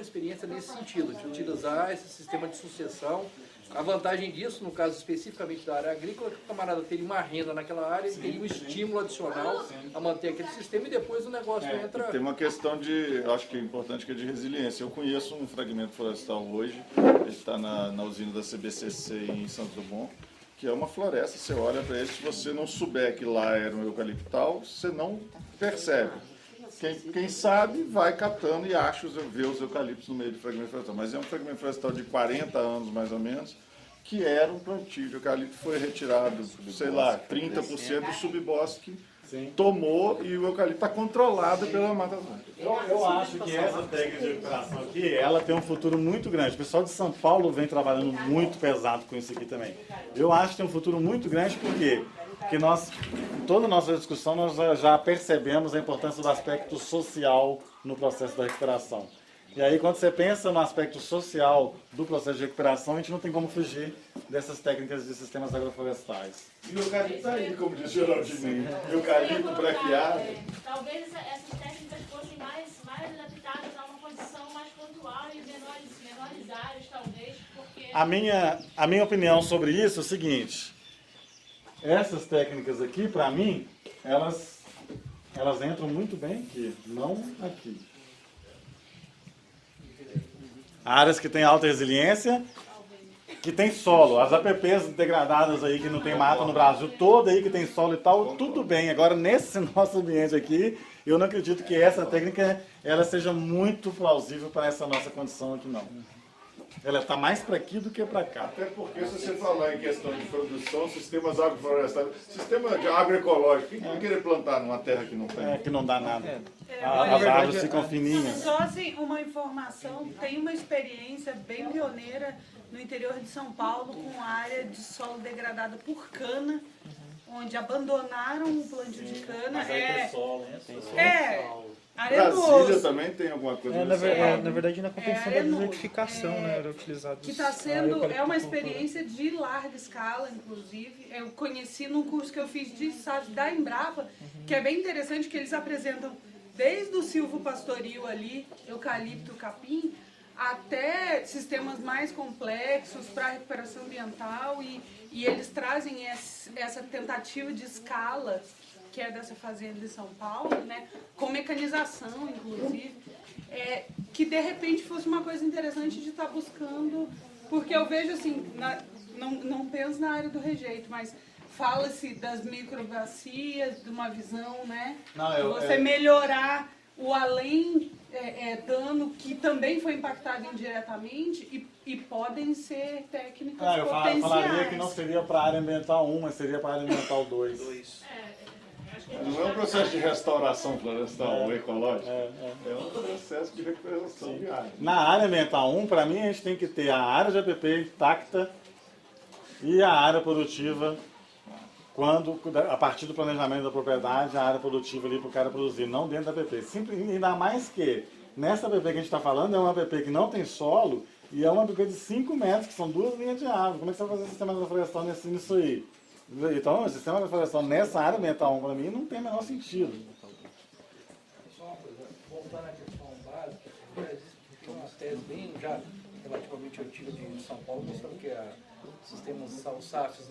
experiência nesse sentido, de utilizar esse sistema de sucessão. A vantagem disso, no caso especificamente da área agrícola, é que o camarada teria uma renda naquela área e teria um estímulo adicional a manter aquele sistema, e depois o negócio entra... Tem uma questão de, acho que é importante, que é de resiliência. Eu conheço um fragmento florestal hoje, ele está na usina da CBCC em Santos Dumont, que é uma floresta. Você olha para ele, se você não souber que lá era um eucaliptal, você não percebe. Quem sabe vai catando e acha vê os eucaliptos no meio do fragmento florestal. Mas é um fragmento florestal de 40 anos, mais ou menos, que era um plantio de eucalipto, foi retirado, sei lá, 30% do subbosque tomou e o eucalipto está controlado pela Mata Atlântica. Eu acho que essa técnica de recuperação aqui, ela tem um futuro muito grande. O pessoal de São Paulo vem trabalhando muito pesado com isso aqui também. Eu acho que tem um futuro muito grande, por quê? Porque nós, em toda a nossa discussão, nós já percebemos a importância do aspecto social no processo da recuperação. E aí, quando você pensa no aspecto social do processo de recuperação, a gente não tem como fugir dessas técnicas de sistemas agroflorestais. E o eucalipto está aí, como disse o Geraldinho, eucalipto braquiado. Talvez essas técnicas fossem mais adaptadas a uma condição mais pontual e menores áreas, talvez, porque... A minha opinião sobre isso é o seguinte: essas técnicas aqui, para mim, elas entram muito bem aqui, não aqui. Áreas que têm alta resiliência, que tem solo. As APPs degradadas aí, que não tem mata no Brasil todo aí, que tem solo e tal, tudo bem. Agora, nesse nosso ambiente aqui, eu não acredito que essa técnica ela seja muito plausível para essa nossa condição aqui, não. Ela está mais para aqui do que para cá. Até porque, se você falar em questão de produção, sistemas agroflorestais, sistema de agroecológico, quem vai querer plantar numa terra que não tem? Que não dá nada. As árvores ficam fininhas. Só assim, uma informação, tem uma experiência bem pioneira no interior de São Paulo com área de solo degradada por cana, onde abandonaram o plantio de cana. Mas aí tem solo, né? Tem solo. Arenoso. Brasília também tem alguma coisa na verdade, na compensação da desertificação, né, era utilizado. Que está sendo, é uma experiência de larga escala, inclusive. Eu conheci num curso que eu fiz de SAF da Embrapa, que é bem interessante, que eles apresentam desde o silvopastoril ali, eucalipto, capim, até sistemas mais complexos para recuperação ambiental e eles trazem essa tentativa de escala que é dessa fazenda de São Paulo, né, com mecanização, inclusive, que de repente fosse uma coisa interessante de estar buscando, porque eu vejo assim, não penso na área do rejeito, mas fala-se das microbacias, de uma visão, né, você melhorar o além dano que também foi impactado indiretamente e podem ser técnicas potenciais. Eu falaria que não seria para a área ambiental 1, mas seria para a área ambiental 2. Não é um processo de restauração florestal ou ecológica, é um processo de recuperação de área. Na área ambiental 1, para mim, a gente tem que ter a área de APP intacta e a área produtiva, a partir do planejamento da propriedade, a área produtiva ali para o cara produzir, não dentro da APP. Ainda mais que, nessa APP que a gente está falando, é uma APP que não tem solo e é uma APP de 5 metros, que são 2 linhas de árvore. Como é que você vai fazer sistema agroflorestal nisso aí? Então, o sistema agroflorestal nessa área ambiental 1, para mim, não tem o menor sentido. Só uma coisa, voltando à questão básica, existe uma tese bem já relativamente antiga de São Paulo, mostrando que os SAFs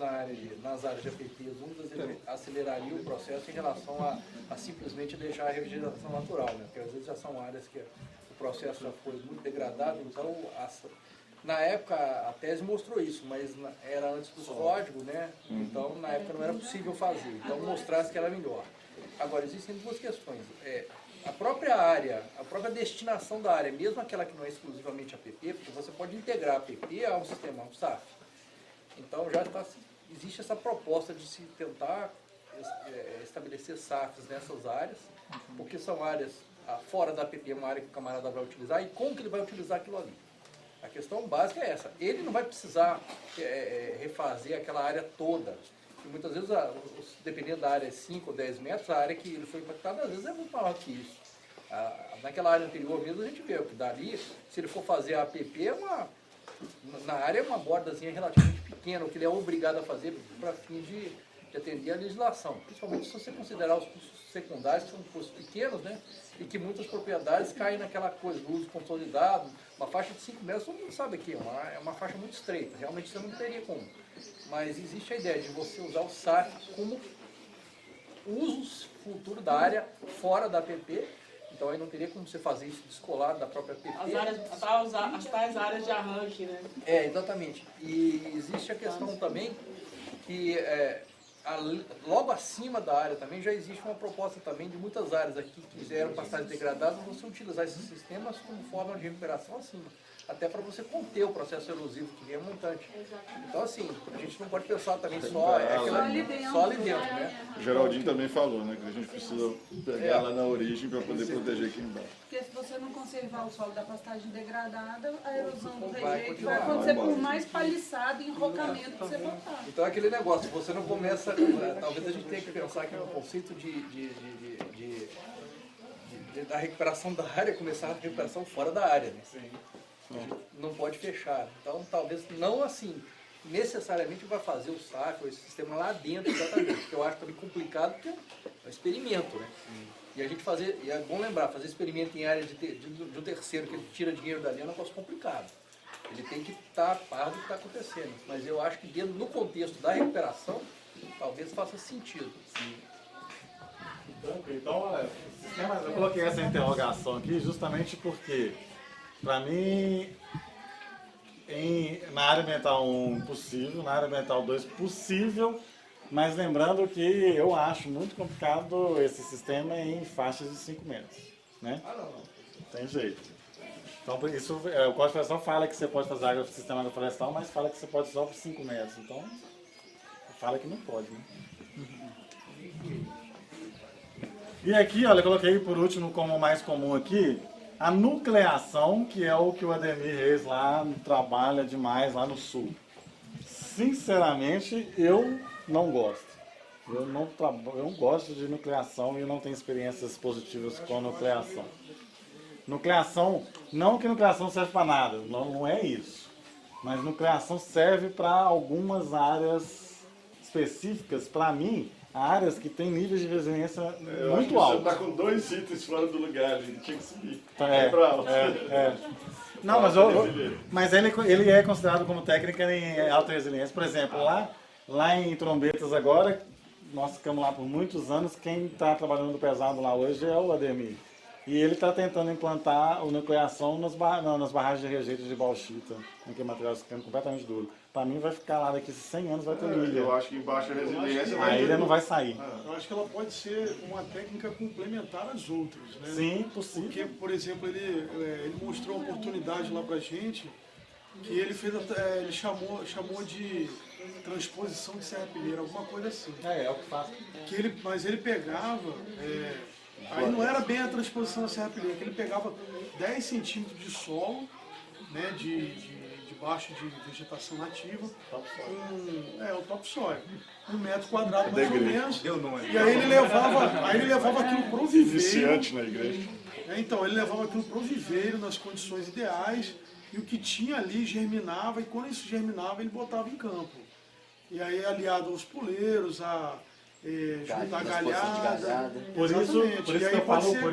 nas áreas de APPs úmidas, ele aceleraria o processo em relação a simplesmente deixar a revegetação natural, né? Porque às vezes já são áreas que o processo já foi muito degradado, então na época a tese mostrou isso, mas era antes do código, né? Então na época não era possível fazer, então mostrasse que era melhor. Agora existem duas questões, a própria área, a própria destinação da área, mesmo aquela que não é exclusivamente APP, porque você pode integrar a APP a um sistema, a um SAF. Então já existe essa proposta de se tentar estabelecer SAFs nessas áreas, porque são áreas fora da APP, uma área que o camarada vai utilizar e como que ele vai utilizar aquilo ali. A questão básica é essa. Ele não vai precisar refazer aquela área toda. E muitas vezes, dependendo da área 5 ou 10 metros, a área que ele foi impactada, às vezes é muito maior que isso. Naquela área anterior mesmo, a gente vê que dali, se ele for fazer a APP, na área é uma bordazinha relativamente pequena, o que ele é obrigado a fazer para fim de atender a legislação. Principalmente se você considerar os custos secundários, que são custos pequenos, né? E que muitas propriedades caem naquela coisa do uso consolidado. Uma faixa de 5 metros, todo mundo sabe aqui, é uma faixa muito estreita. Realmente você não teria como. Mas existe a ideia de você usar o SAF como uso futuro da área fora da APP. Então aí não teria como você fazer isso descolado da própria APP. As tais áreas de arranque, né? Exatamente. E existe a questão também que logo acima da área também já existe uma proposta também de muitas áreas aqui que fizeram pastagens degradadas, você utilizar esses sistemas como forma de recuperação acima. até para você conter o processo erosivo que vem a montante. Então, assim, a gente não pode pensar também só ali dentro, né? O Geraldinho também falou, né, que a gente precisa pegar lá na origem para poder proteger aqui embaixo. Porque se você não conservar o solo da pastagem degradada, a erosão do rejeito vai acontecer por mais paliçada e enrocamento que você botar. Então é aquele negócio, você não começa, talvez a gente tenha que pensar que no conceito da recuperação da área, começar a recuperação fora da área, né? Sim. Não pode fechar. Então talvez não assim, necessariamente vai fazer o saco, esse sistema lá dentro exatamente, porque eu acho também complicado, porque é um experimento, né? E a gente fazer, e é bom lembrar, fazer experimento em área de um terceiro que ele tira dinheiro dali é um negócio complicado. Ele tem que estar a par do que está acontecendo. Mas eu acho que dentro, no contexto da recuperação, talvez faça sentido. Sim. Então, eu coloquei essa interrogação aqui justamente porque, para mim, na área ambiental 1, possível, na área ambiental 2, possível, mas lembrando que eu acho muito complicado esse sistema em faixas de 5 metros, né? Não tem jeito. Então, por isso, o Código Florestal fala que você pode fazer água do sistema agroflorestal, mas fala que você pode só por 5 metros. Então, fala que não pode, né? E aqui, olha, eu coloquei por último como mais comum aqui, a nucleação, que é o que o Ademir Reis lá trabalha demais lá no sul. Sinceramente, eu não gosto. Eu não gosto de nucleação e não tenho experiências positivas com nucleação. Nucleação, não que nucleação serve para nada, não é isso. Mas nucleação serve para algumas áreas específicas, para mim, áreas que têm níveis de resiliência muito altos. Você está com 2 itens fora do lugar, ele tinha que subir. Não, mas ele é considerado como técnica em alta resiliência. Por exemplo, lá em Trombetas agora, nós ficamos lá por muitos anos, quem está trabalhando pesado lá hoje é o Ademir. E ele está tentando implantar a nucleação nas barragens de rejeito de bauxita, que é material ficando completamente duro. Para mim vai ficar lá daqui a 100 anos, vai ter ilha. Eu acho que em baixa resiliência a ilha não vai sair. Eu acho que ela pode ser uma técnica complementar às outras, né? Sim, possível. Porque, por exemplo, ele mostrou uma oportunidade lá pra gente que ele fez, ele chamou de transposição de serrapilheira, alguma coisa assim. É o que faz. Mas ele pegava, aí não era bem a transposição da serrapilheira, que ele pegava 10 centímetros de solo, né, debaixo de vegetação nativa, o topsoil, 1 metro quadrado mais ou menos, e aí ele levava aquilo pro viveiro. Iniciante na igreja. Então, ele levava aquilo pro viveiro nas condições ideais, e o que tinha ali germinava, e quando isso germinava, ele botava em campo. E aí, aliado aos puleiros, juntar galhada. Por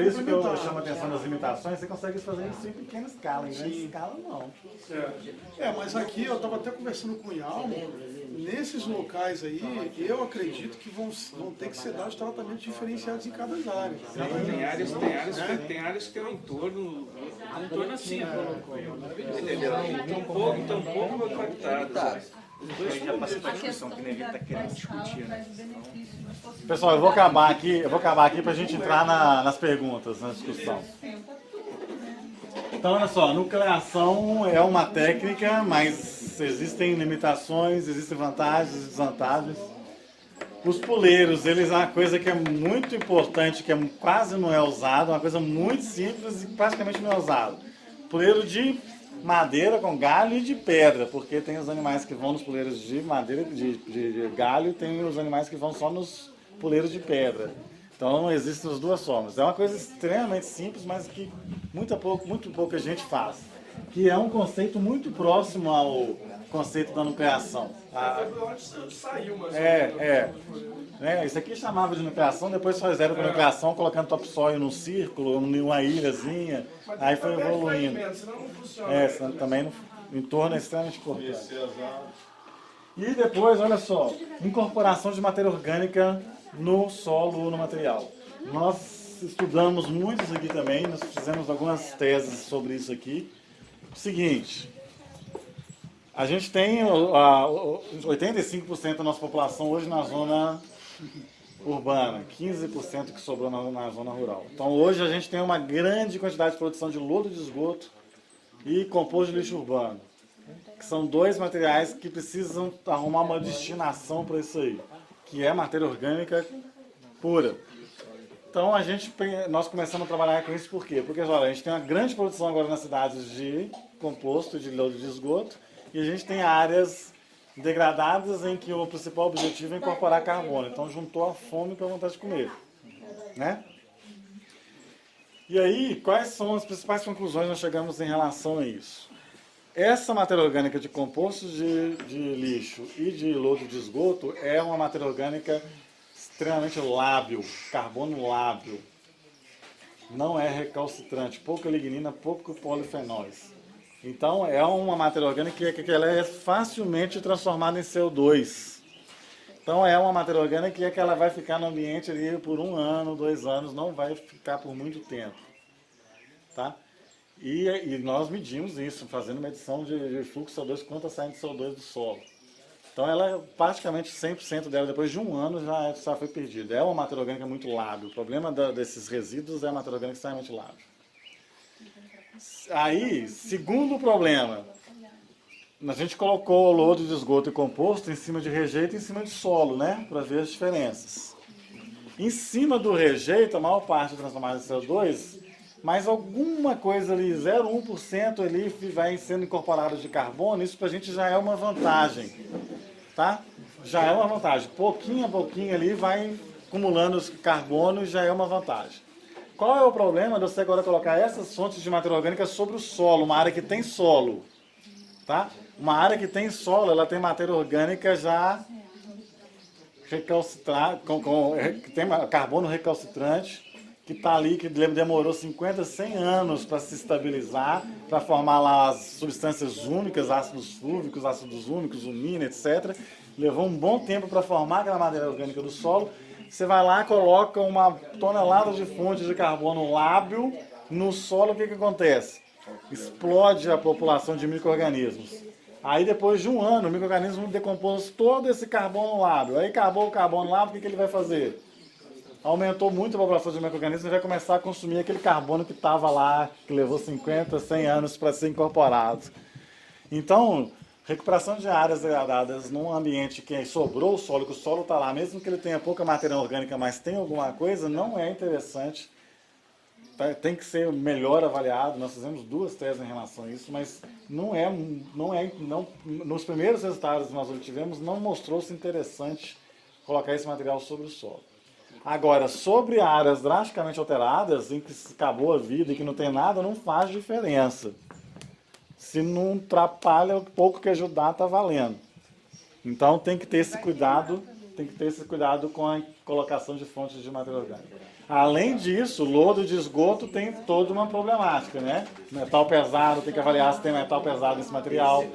isso que eu chamo a atenção das limitações, você consegue fazer isso em pequena escala, em grande escala não. Mas aqui eu estava até conversando com o Yalmo, nesses locais aí, eu acredito que vão ter que ser dados tratamentos diferenciados em cada área. Tem áreas que tem um entorno assim, tão pouco impactado. Já passou da discussão que ele está querendo discutir, né? Pessoal, eu vou acabar aqui para a gente entrar nas perguntas, na discussão. Então, olha só, nucleação é uma técnica, mas existem limitações, existem vantagens e desvantagens. Os puleiros, eles é uma coisa que é muito importante, que quase não é usada, uma coisa muito simples e praticamente não é usada. Puleiro de madeira com galho e de pedra, porque tem os animais que vão nos puleiros de madeira, de galho, e tem os animais que vão só nos puleiros de pedra. Então existem as duas formas. É uma coisa extremamente simples, mas que muito pouca gente faz. Que é um conceito muito próximo ao conceito da nucleação. Isso aqui chamava de nucleação, depois fizeram com nucleação colocando topsoil num círculo, numa ilhazinha, aí foi evoluindo. Também o entorno é extremamente importante. E depois, olha só, incorporação de matéria orgânica no solo ou no material. Nós estudamos muito isso aqui também, nós fizemos algumas teses sobre isso aqui. Seguinte, a gente tem 85% da nossa população hoje na zona urbana, 15% que sobrou na zona rural. Então hoje a gente tem uma grande quantidade de produção de lodo de esgoto e composto de lixo urbano, que são dois materiais que precisam arrumar uma destinação para isso aí, que é matéria orgânica pura. Então nós começamos a trabalhar com isso por quê? Porque olha, a gente tem uma grande produção agora nas cidades de composto, de lodo de esgoto, e a gente tem áreas degradadas em que o principal objetivo é incorporar carbono. Então juntou a fome com a vontade de comer, né? E aí, quais são as principais conclusões que nós chegamos em relação a isso? Essa matéria orgânica de composto de lixo e de lodo de esgoto é uma matéria orgânica extremamente lábil, carbono lábil. Não é recalcitrante, pouca lignina, pouco polifenóis. Então é uma matéria orgânica que ela é facilmente transformada em CO2. Então é uma matéria orgânica que ela vai ficar no ambiente ali por 1 ano, 2 anos, não vai ficar por muito tempo. Tá? E nós medimos isso, fazendo medição de fluxo de CO2, quanto está saindo de CO2 do solo. Então ela praticamente 100% dela, depois de 1 ano, já foi perdida. É uma matéria orgânica muito lábil. O problema desses resíduos é a matéria orgânica extremamente lábil. Aí, segundo problema, a gente colocou o lodo de esgoto e composto em cima de rejeito e em cima de solo, né? Para ver as diferenças. Em cima do rejeito, a maior parte é transformada em CO2, mas alguma coisa ali, 0,1% ali vai sendo incorporado de carbono, isso para a gente já é uma vantagem, tá? Já é uma vantagem. Pouquinho a pouquinho ali vai acumulando os carbonos, já é uma vantagem. Qual é o problema de você agora colocar essas fontes de matéria orgânica sobre o solo, uma área que tem solo, tá? Uma área que tem solo, ela tem matéria orgânica já recalcitrante, tem carbono recalcitrante, que está ali, que demorou 50, 100 anos para se estabilizar, para formar lá as substâncias úmicas, ácidos úmicos, umina, etc. Levou um bom tempo para formar aquela matéria orgânica do solo. Você vai lá, coloca 1 tonelada de fonte de carbono lábil no solo, o que acontece? Explode a população de micro-organismos. Aí depois de 1 ano, o micro-organismo decompôs todo esse carbono lábil. Aí acabou o carbono lábil, o que ele vai fazer? Aumentou muito a população de micro-organismos e vai começar a consumir aquele carbono que estava lá, que levou 50, 100 anos para ser incorporado. Então, recuperação de áreas degradadas num ambiente que sobrou o solo, que o solo está lá, mesmo que ele tenha pouca matéria orgânica, mas tem alguma coisa, não é interessante. Tem que ser melhor avaliado. Nós fizemos 2 teses em relação a isso, mas nos primeiros resultados que nós obtivemos, não mostrou-se interessante colocar esse material sobre o solo. Agora, sobre áreas drasticamente alteradas, em que acabou a vida e que não tem nada, não faz diferença. Se não atrapalha, o pouco que ajudar está valendo. Então tem que ter esse cuidado, com a colocação de fontes de matéria orgânica. Além disso, o lodo de esgoto tem toda uma problemática, né? Metal pesado, tem que avaliar se tem metal pesado nesse material,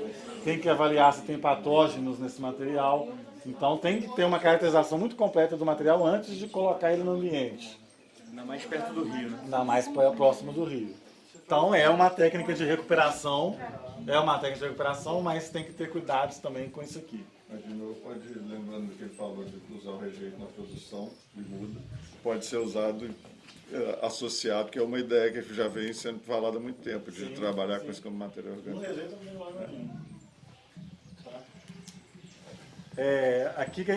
tem que avaliar se tem patógenos nesse material. Então tem que ter uma caracterização muito completa do material antes de colocar ele no ambiente. Ainda mais perto do rio, né? Ainda mais próximo do rio. Então é uma técnica de recuperação, mas tem que ter cuidados também com isso aqui. Mas de novo, lembrando do que ele falou de usar o rejeito na produção de muda, pode ser usado associado, que é uma ideia que já vem sendo falada há muito tempo, de trabalhar com isso como matéria orgânica.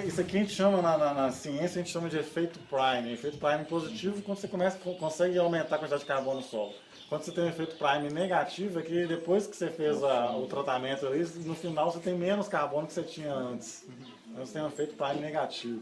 Isso aqui a gente chama, na ciência, a gente chama de efeito Prime. Efeito Prime positivo quando você consegue aumentar a quantidade de carbono no solo. Quando você tem um efeito Prime negativo, é que depois que você fez o tratamento ali, no final você tem menos carbono que você tinha antes. Então você tem um efeito Prime negativo.